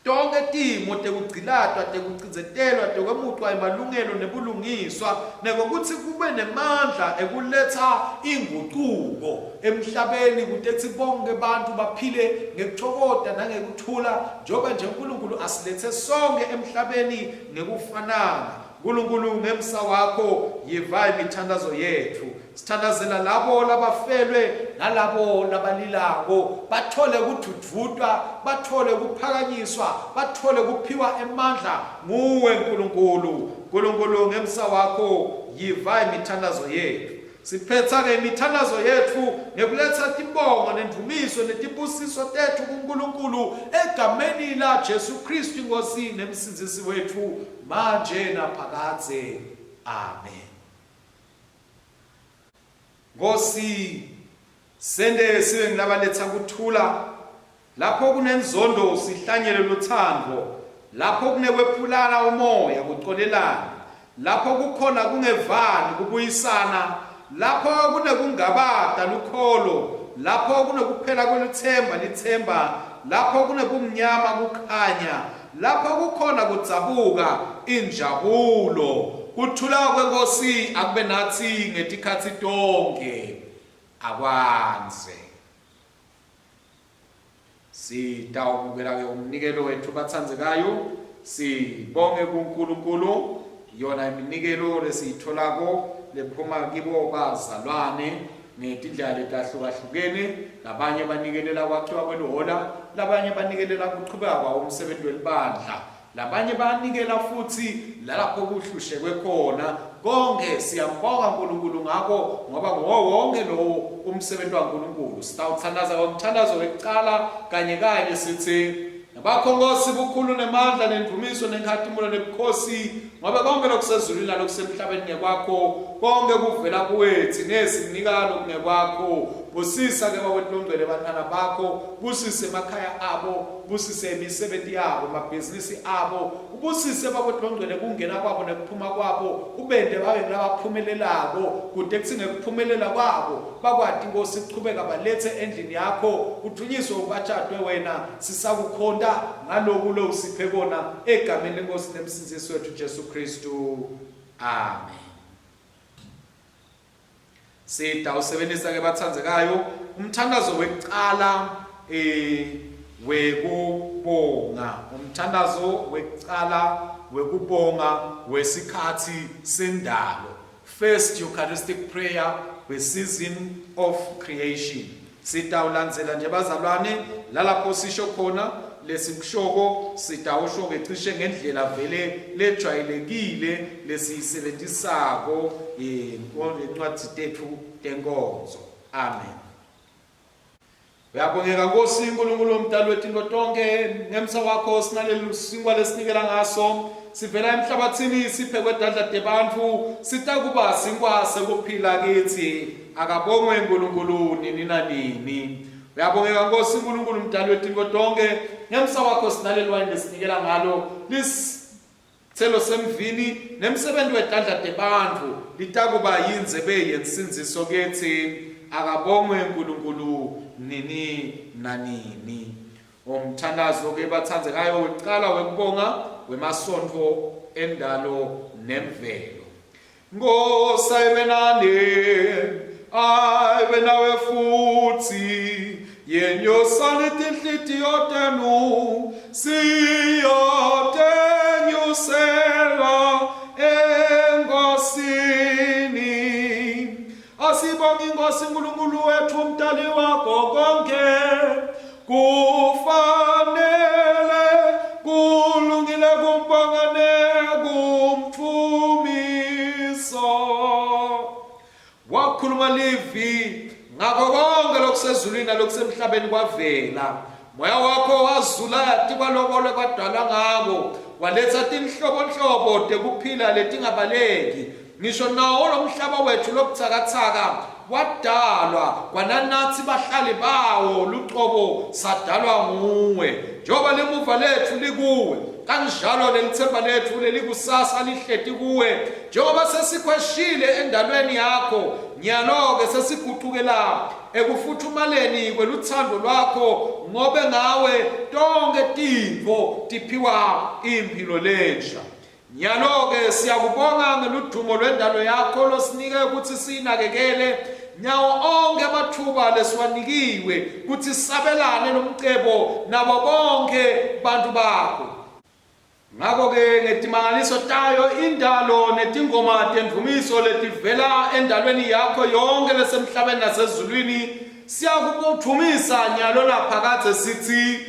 tonke timo tekugcilatwa tekucizetelwa tekwemucwa emalungelo nebulungiswa nekokuthi kube nemandla ekuletha inguquko emhlabeni kutethi bonke bantu baphile ngekuthokoda nangekuthula njoba nje uNkulunkulu asilethe sonke emhlabeni ngekufanana. uNkulunkulu ngemsa wakho yiva imithandazo yethu. Sithandazela labo labafelwe nalabo labalilako bathole ukududvudwa, bathole ukuphakanyiswa, bathole ukuphiwa emandla nguwe uNkulunkulu. uNkulunkulu ngemsa wakho yiva imithandazo yethu. Siphetha ke imithandazo yethu ngekuletha tibongo nendumiso netibusiso tethu kuNkulunkulu egameni la Jesu Kristu Nkosi nemsindisi wethu manje naphakade. Amen. Nkosi sende sibe ngilabaletha kuthula lapho kunenzondo sihlanyele lothando, lapho kunekwephulana umoya kuxolelana, lapho kukhona kungevani kubuyisana, lapho kunekungabada lukholo, lapho kunekuphela kwelithemba lithemba, lapho kunebumnyama kukhanya, lapho kukhona kudzabuka injabulo. Kuthula kwenkosi akube nathi ngetikhathi tonke akwanze. Sitawubukela ke umnikelo wethu bathandzekayo, sibonge kuNkulunkulu yona iminikelo lesiyitholako lephuma kibo bazalwane ngetindlela letahlukahlukene, labanye banikelela kwakhiwa kweluhola, labanye banikelela kuqhubeka kwawo umsebenzi welibandla, labanye banikela futhi lalapho kuhlushekwe khona. Konke siyambonga uNkulunkulu ngako ngoba wonke lo umsebenzi kaNkulunkulu sitawuthandaza ngomthandazo wekucala kanye kanye sithi nabakho Nkosi bukhulu nemandla nemvumiso nenkhatimulo nebukhosi ngoba konke lokusezulwini nalokusemhlabeni ngekwakho, konke kuvela kuwethu nesikunikalo kungekwakho. Busisa ke bawethu longcwele bantwana bakho, busise emakhaya abo, busise imisebenzi yabo, amabhizinisi abo, ubusise bawethu longcwele kungena kwabo nekuphuma kwabo, ubende babe ngabaphumelelako kude kuthi ngekuphumelela kwabo bakwati Nkosi kuchubeka balethe endlini yakho, uthunyiswe ubatshadwe wena sisakukhonda ngaloku lo usiphe kona egameni leNkosi nemsindisi wethu Jesu Kristu. Amen. Sitawusebenzisa ke bathandzekayo umthandazo wekucala wekubonga, umthandazo wekucala wekubonga wesikhathi sendalo, first Eucharistic prayer we season of creation. Sitawulandzela nje bazalwane lalapho sisho khona lesikushoko, sitawusho ngecishe ngendlela vele lejwayelekile lesiyisebenzisako encwadzi tethu tenkonzo. Amen. Uyabongeka Nkosi uNkulunkulu umdali wetinto tonke, ngemsa wakho sinaleli sinkwa lesinikela ngaso, sivela emhlabathini siphe kwedandla tebantfu, sitakuba sinkwa sekuphila kithi. Akabongwe uNkulunkulu nini na nini. Uyabongeka Nkosi uNkulunkulu umdali wetinto tonke, ngemsa wakho sinaleli wayini lesinikela ngalo, lisithelo semvini nemsebenzi wedandla tebantfu litakuba yindzebe yensindziso kithi. Akabongwe uNkulunkulu nini na nini. Umthandazo ke bathandzekayo wekucala wekubonga wemasontfo endalo nemvelo. Nkosi ayibe nani, ayibe nawe futhi, yenyosani tinhlitiyo tenu, siyotenyusela eNkosini. Asibonge Nkosi uNkulunkulu wethu umdali wakho konke, kufanele kulungile kumbonga nekumthumisa. Wakhuluma livi ngakho konke lokusezulwini nalokusemhlabeni kwavela, moya wakho wazula tikwalokole kwadalwa ngako, waletha tinhlobonhlobo tekuphila letingabaleki. Ngisho nawo lo mhlaba wethu lobuthakathaka wadalwa kwananathi bahlali bawo, luqobo sadalwa nguwe. Njengoba limuva lethu likuwe, kanjalo lelithemba lethu lelikusasa lihleti kuwe. Njengoba sesikhweshile endalweni yakho, nyalo-ke sesiguqukela ekufuthumaleni kweluthando lwakho, ngobe ngawe tonke tintfo tiphiwa impilo lensha. Nyalo-ke siyakubonga ngeludumo lwendalo yakho losinike ukuthi sinakekele nyawo onke amathuba lesiwanikiwe kuthi sabelane nomcebo nabo bonke bantu bakho. Ngakho-ke ngetimangaliso tayo indalo netingoma temvumiso letivela endalweni yakho yonke lesemhlabeni nasezulwini, siyakuthumisa nyalo naphakade sithi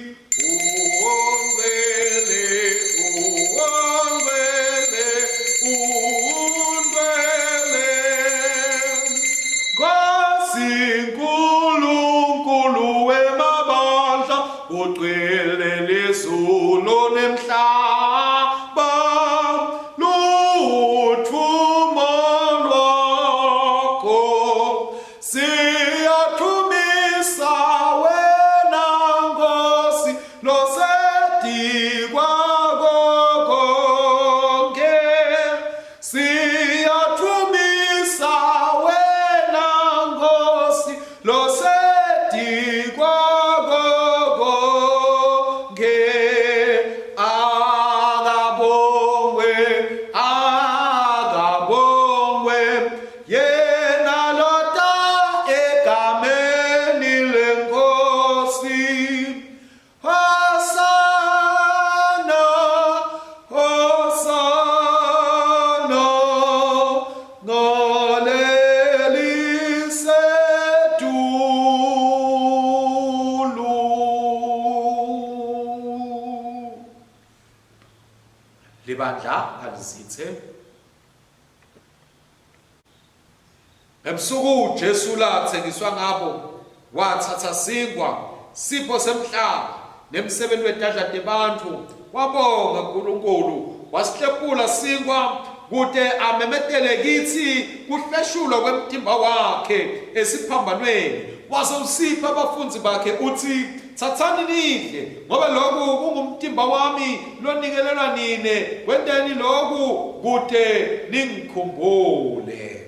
libandla alizithe. Ebusuku Jesu lathengiswa ngabo wathatha singwa sipho semhlaba nemsebenzi wedadlade bantu wabonga uNkulunkulu wasihlepula singwa kude amemetele kithi kuhleshulwa kwemtimba wakhe esiphambanweni wase usipha abafunzi bakhe uthi thathani nidle ngoba lokhu kungumtimba wami lonikelelwa nine kwenteni lokhu kude ningikhumbule.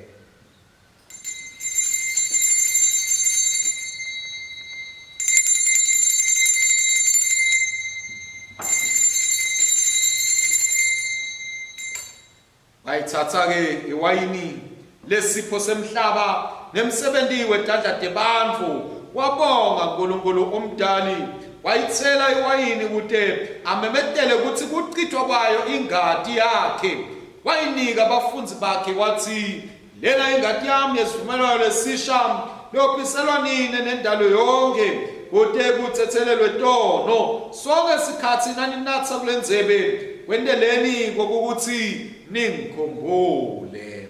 Wayithatha ke iwayini lesipho semhlaba nemsebenzi wedadlade bantu wabonga uNkulunkulu omdali wayithela iwayini kude amemetele ukuthi kuchithwa kwayo ingadi yakhe wayinika abafunzi bakhe wathi lena ingadi yami yesivumelwano lesisha lophiselwa nine nendalo yonke kude kuthethelelwe tono sonke isikhathi naninatha kulenzebe kwendeleni kokuthi ningikhumbule.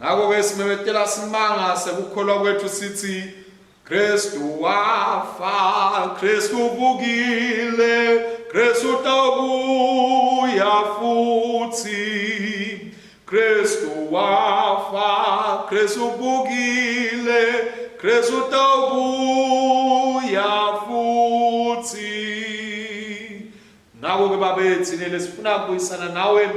Ngakho-ke simemetela simanga sekukholwa kwethu sithi Kristu wafa, Kristu uvukile, Kristu utabuya futhi. Kristu wafa, Kristu uvukile, Kristu utabuya futhi. Ngakho-ke babethi thina lesifuna ukubuyisana nawe,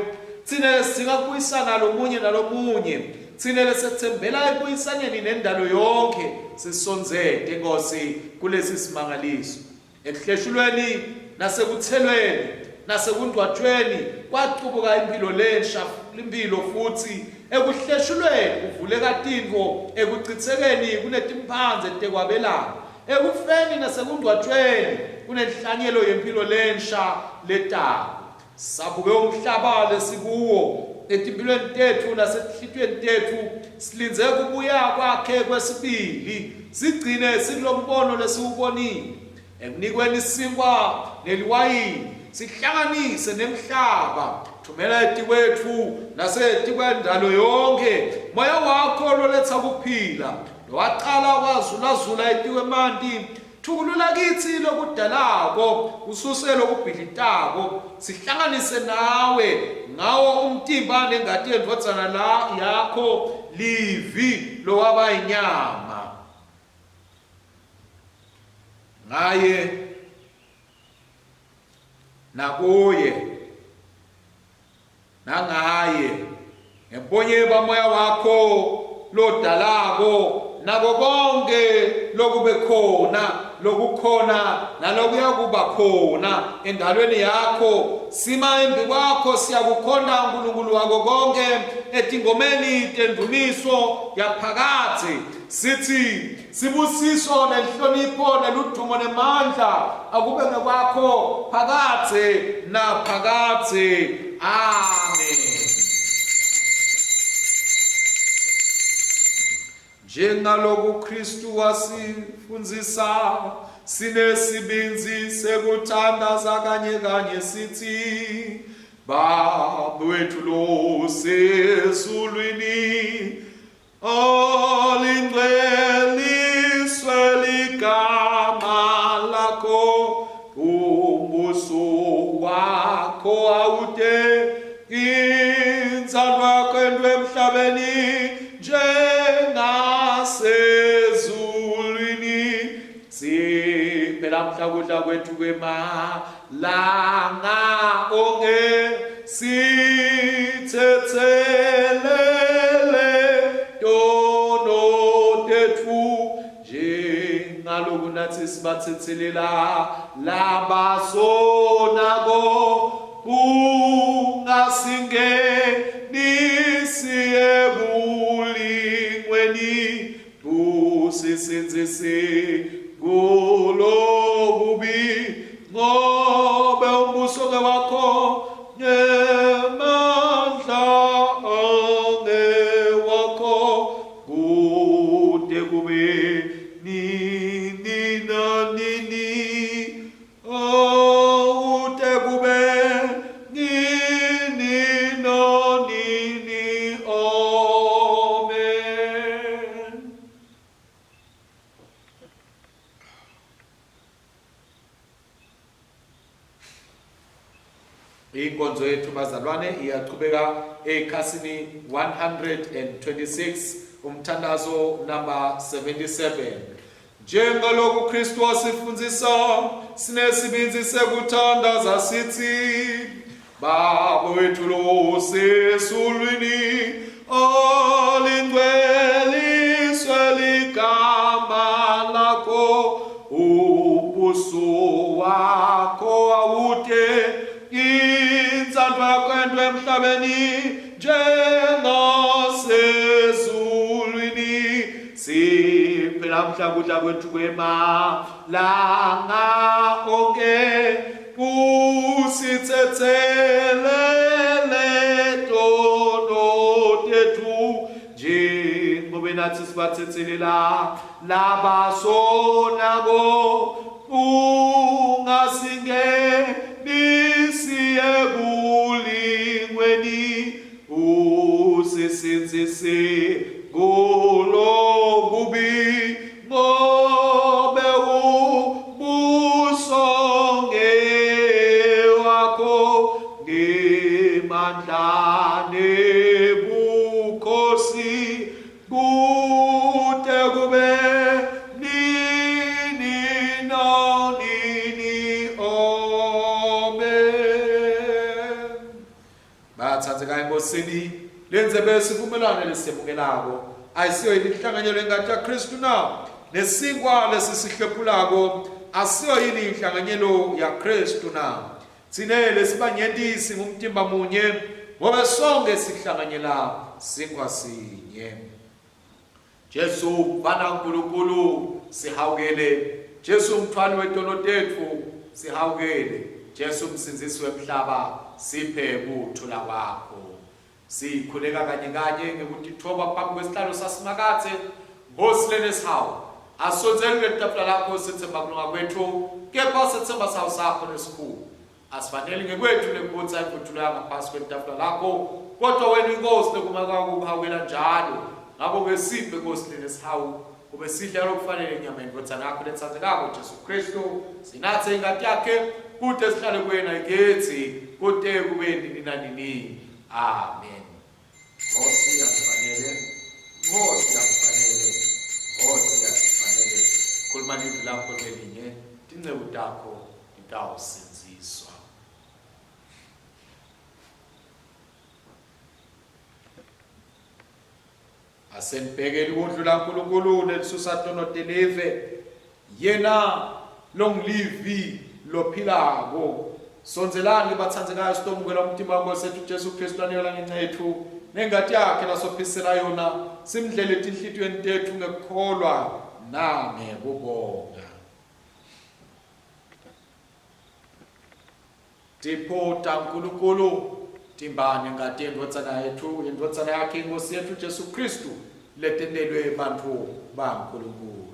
thina lesidinga ukubuyisana lomunye nalomunye, thina lesethembela ekubuyisaneni nendalo yonke sisonzete Nkosi kulesi simangaliso ekuhleshulweni nasekuthelweni nasekundwathweni kwaqubuka impilo lensha impilo futhi ekuhleshulweni kuvuleka tindvo ekuchithekeni kunetimphanze tekwabelana ekufeni nasekundwathweni kunenhlanyelo yempilo lensha letako sabuke umhlaba lesikuwo etimpilweni tethu nasehlitweni tethu silinze kubuya kwakhe kwesibili sigcine sikulombono lesiwubonile ekunikweni isinkwa neliwayini sihlanganise nemhlaba thumela etikwethu nasetikwendawo yonke moya wakho loletha ukuphila lowaqala wazulazula etikwemanti thukulula kithi lokudalako ususe lokubhilitako sihlanganise nawe ngawo umtimba nengadi yendvodzana la yakho livi lowaba inyama ngaye nakuye nangaye ngemponye bamoya wakho lodalako nako konke lokube khona lokukhona nalokuya kuba khona endalweni yakho sima embi kwakho siyakukhonda uNkulunkulu wako konke etingomeni tendumiso yaphakade sithi sibusiso nenhlonipho neludumo nemandla akube ngokwakho phakade naphakade. Amen. Njengaloku Kristu wasifundzisa sinesibinzi sekuthandaza kanye kanye sithi Baba wethu losezulwini olingcweliswe ligama lakho umbuso wakho awude inzalo kwendwe emhlabeni njengasezulwini siphela mhla kudla kwethu kwemalanga onke sithethelele tono tethu njengaloku nathi sibathethelela labasonako ungasingenisi ebulingweni tusisenzise kulokubi ngobe umbuso wakho ngemandla inkonzo yethu bazalwane iyaqhubeka ekhasini 126 umthandazo number 77. Njengalokhu Kristu wasifundisa sinesibinzi sekuthandaza sithi Baba wethu lo usesulwini olingcweliswe ligama lakho ubuso wakho awude inzalo yakho endwe emhlabeni njengasezulwini siphe namhla ukudla kwethu kwemalanga onke usithethelele tono tethu njengoba nathi sibathethelela labasonako ungasingenisi ebulingweni usisinzise kulokubi ngobe ubusonge wakho ngemandla nebukhosi kude kube nini nonini amen. Bathatheka enkosini lenze besivumelane lesiyamukelako ayisiyo yini inhlanganyelo engathi yaKristu na nesinkwa lesisihlephulako asiyo yini inhlanganyelo yaKristu na tsinele sibanyentisi ngumtimba munye ngoba sonke sihlanganyela sinkwa sinye. Jesu bana uNkulunkulu sihawukele, Jesu mthwali wetono tethu sihawukele, Jesu msinzisi wemhlaba siphe ukuthula kwakho. Sikhuleka kanye kanye ngekutithoba phambi kwesihlalo sasimakathe ngosile nesihawu asonzele letafula lakho sithemba kulunga kwethu kepha sithemba sawo sakho nesikhulu asifanele ngekwethu lekubutsa imvuthululo yangaphasi kwetafula lakho kodwa wena inkosi lekumakako ukuhawukela njalo ngabo besiphe ngosile nesihawu kube sidla lokufanele enyameni ndodzana yakho letsandzekako Jesu Kristu sinathe ingati yakhe kude sihlale kuwena igethi kude kube nini nanini. Amen. Hosi yakufanele, hosi yakufanele, hosi yakufanele. Khuluma livi lakho lelinye, tinceku takho titawusinziswa. Asenibhekele ukudlula uNkulunkulu nelisusa tono telive, yena longilivi lophilako. Sonzelani bathandzekayo sitomukela umtimba wenkosi yethu Jesu Kristu anikela ngenethu nengati yakhe lasophisela yona simdlele etinhlitiyweni tethu ngekukholwa nangekubonga. Tiphota uNkulunkulu timbane ngati yendodzana yethu yendodzana yakhe inkosi yethu Jesu Kristu letendelwe bantfu baNkulunkulu.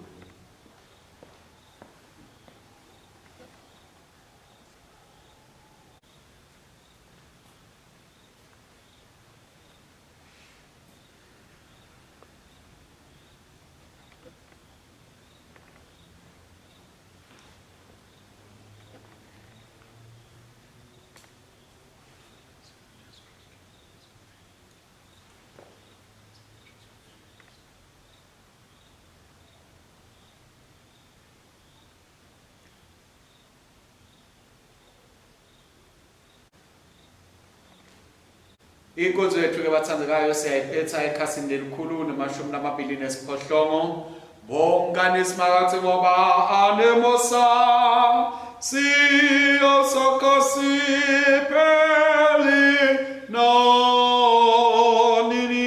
Inkonzo yethu ke bathandzekayo siyayiphetha ekhasini lelikhulu nemashumi lamabili nesiphohlongo bongane esimakathe ngoba anemosa siyosoko sipheli nonini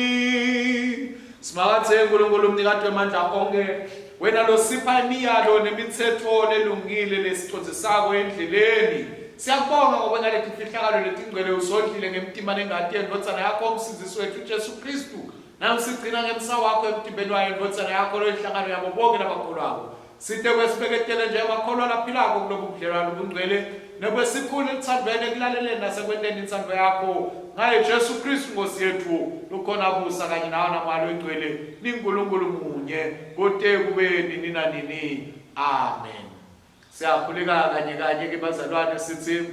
simakathe uNkulunkulu umnikati wamandla onke wena losipha imiyalo nemithetho nelungile lesithonzisako endleleni. Siyabonga ngoba ngaleti mfihlakalo letingcwele usondlile ngemtimba nengati yendodzana yakho umsindisi wethu Jesu Kristu namsigcina ngemsa wakho emtimbeni wayo indodzana yakho loyihlangano yabo bonke nabakholwako side kwesibeketele nje amakholwa laphilako kulobu budlelwano obungcwele nekwesikhulu elithandweni ekulaleleni nasekwenteni intsandvo yakho ngaye Jesu Kristu Nkosi yethu lukhona busa kanye nawo namalo engcwele niNkulunkulu munye kude kube nini nanini. Amen. Siyakhuleka kanye kanye ke bazalwane sithi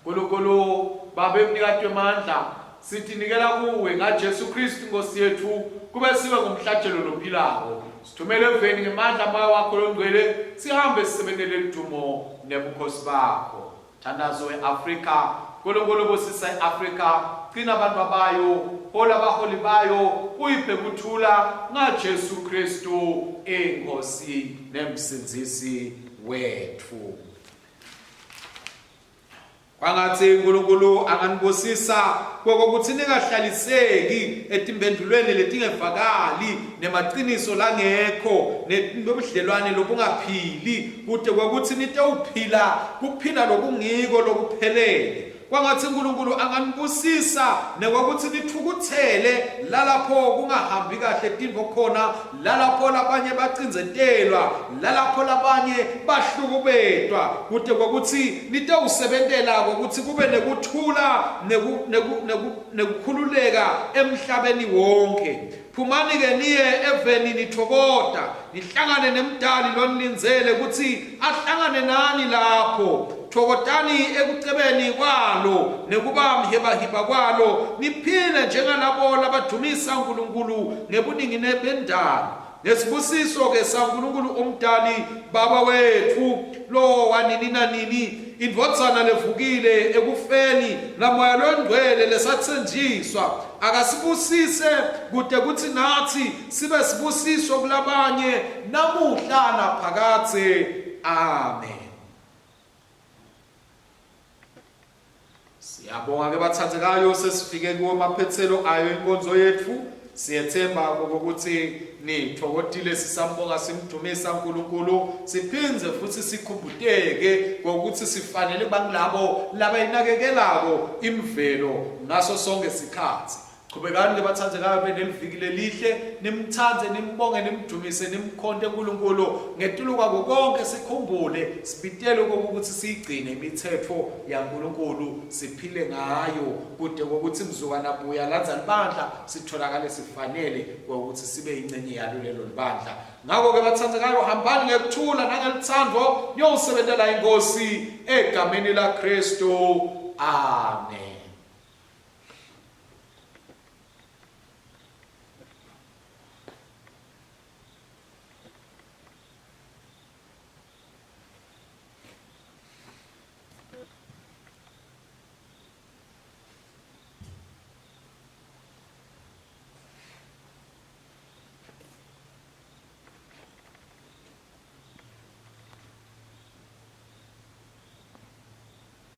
Nkulunkulu Baba emnikade wamandla sithi nikela kuwe ngaJesu Kristu Nkosi yethu kube sibe ngumhlatshelo lophilayo sithumele eveni ngemandla moya wakho longcwele sihambe sisebenzele idumo nebukhosi bakho thandazo eAfrika Nkulunkulu bosisa eAfrika qina abantu babayo hola abaholi bayo uyiphe kuthula ngaJesu Kristu enkosi nemsindisi wethu Kwangathi uNkulunkulu anganibusisa kokuthi ningahlaliseki etimbendulweni letingevakali nemaqiniso langekho nobudlelwane lobungaphili kude kokuthi nitewuphila kuphila lokungiko lokuphelele Kwangathi uNkulunkulu anganibusisa nekwakuthi nithukuthele lalapho kungahambi kahle tinvo khona lalapho labanye bacinzetelwa lalapho labanye bahlukubetwa kude kokuthi nitewusebentela ukuthi kube nekuthula nekukhululeka emhlabeni wonke Phumani ke niye eveni nithokoda nihlangane nemdali lonilinzele ukuthi ahlangane nani lapho Thokodani ekucebeni kwalo nekuba mhebahiba kwalo niphile njengalabo labadumisa uNkulunkulu ngebuningi nebendalo nesibusiso ke saNkulunkulu umdali baba wethu lo wanini nanini indvodzana levukile ekufeni namoya longcwele lesatsenjiswa akasibusise kude kuthi nathi sibe sibusiso kulabanye namuhla naphakathe amen Siyabonga ke bathathekayo sesifike kuwo maphethelo ayo inkonzo yethu siyethemba ukuthi nithokodile sisambonga simdumisa uNkulunkulu siphinze futhi sikhumbuteke ukuthi sifanele bangilabo labayinakekelako imvelo ngaso sonke isikhathi Qhubekani ke bathathekayo benelivikile lihle nimthanze nimbonge nimdumise nimkhonte uNkulunkulu ngetuluka konke sikhumbule sibitele ukuthi sigcine imithetho yaNkulunkulu siphile ngayo kude ukuthi mzukwana buya lanza libandla sitholakale sifanele ukuthi sibe ingcenye yalo lelo libandla ngakho ke bathathekayo hambani ngekuthula nangelithando niyosebenzela inkosi egameni laKristu amen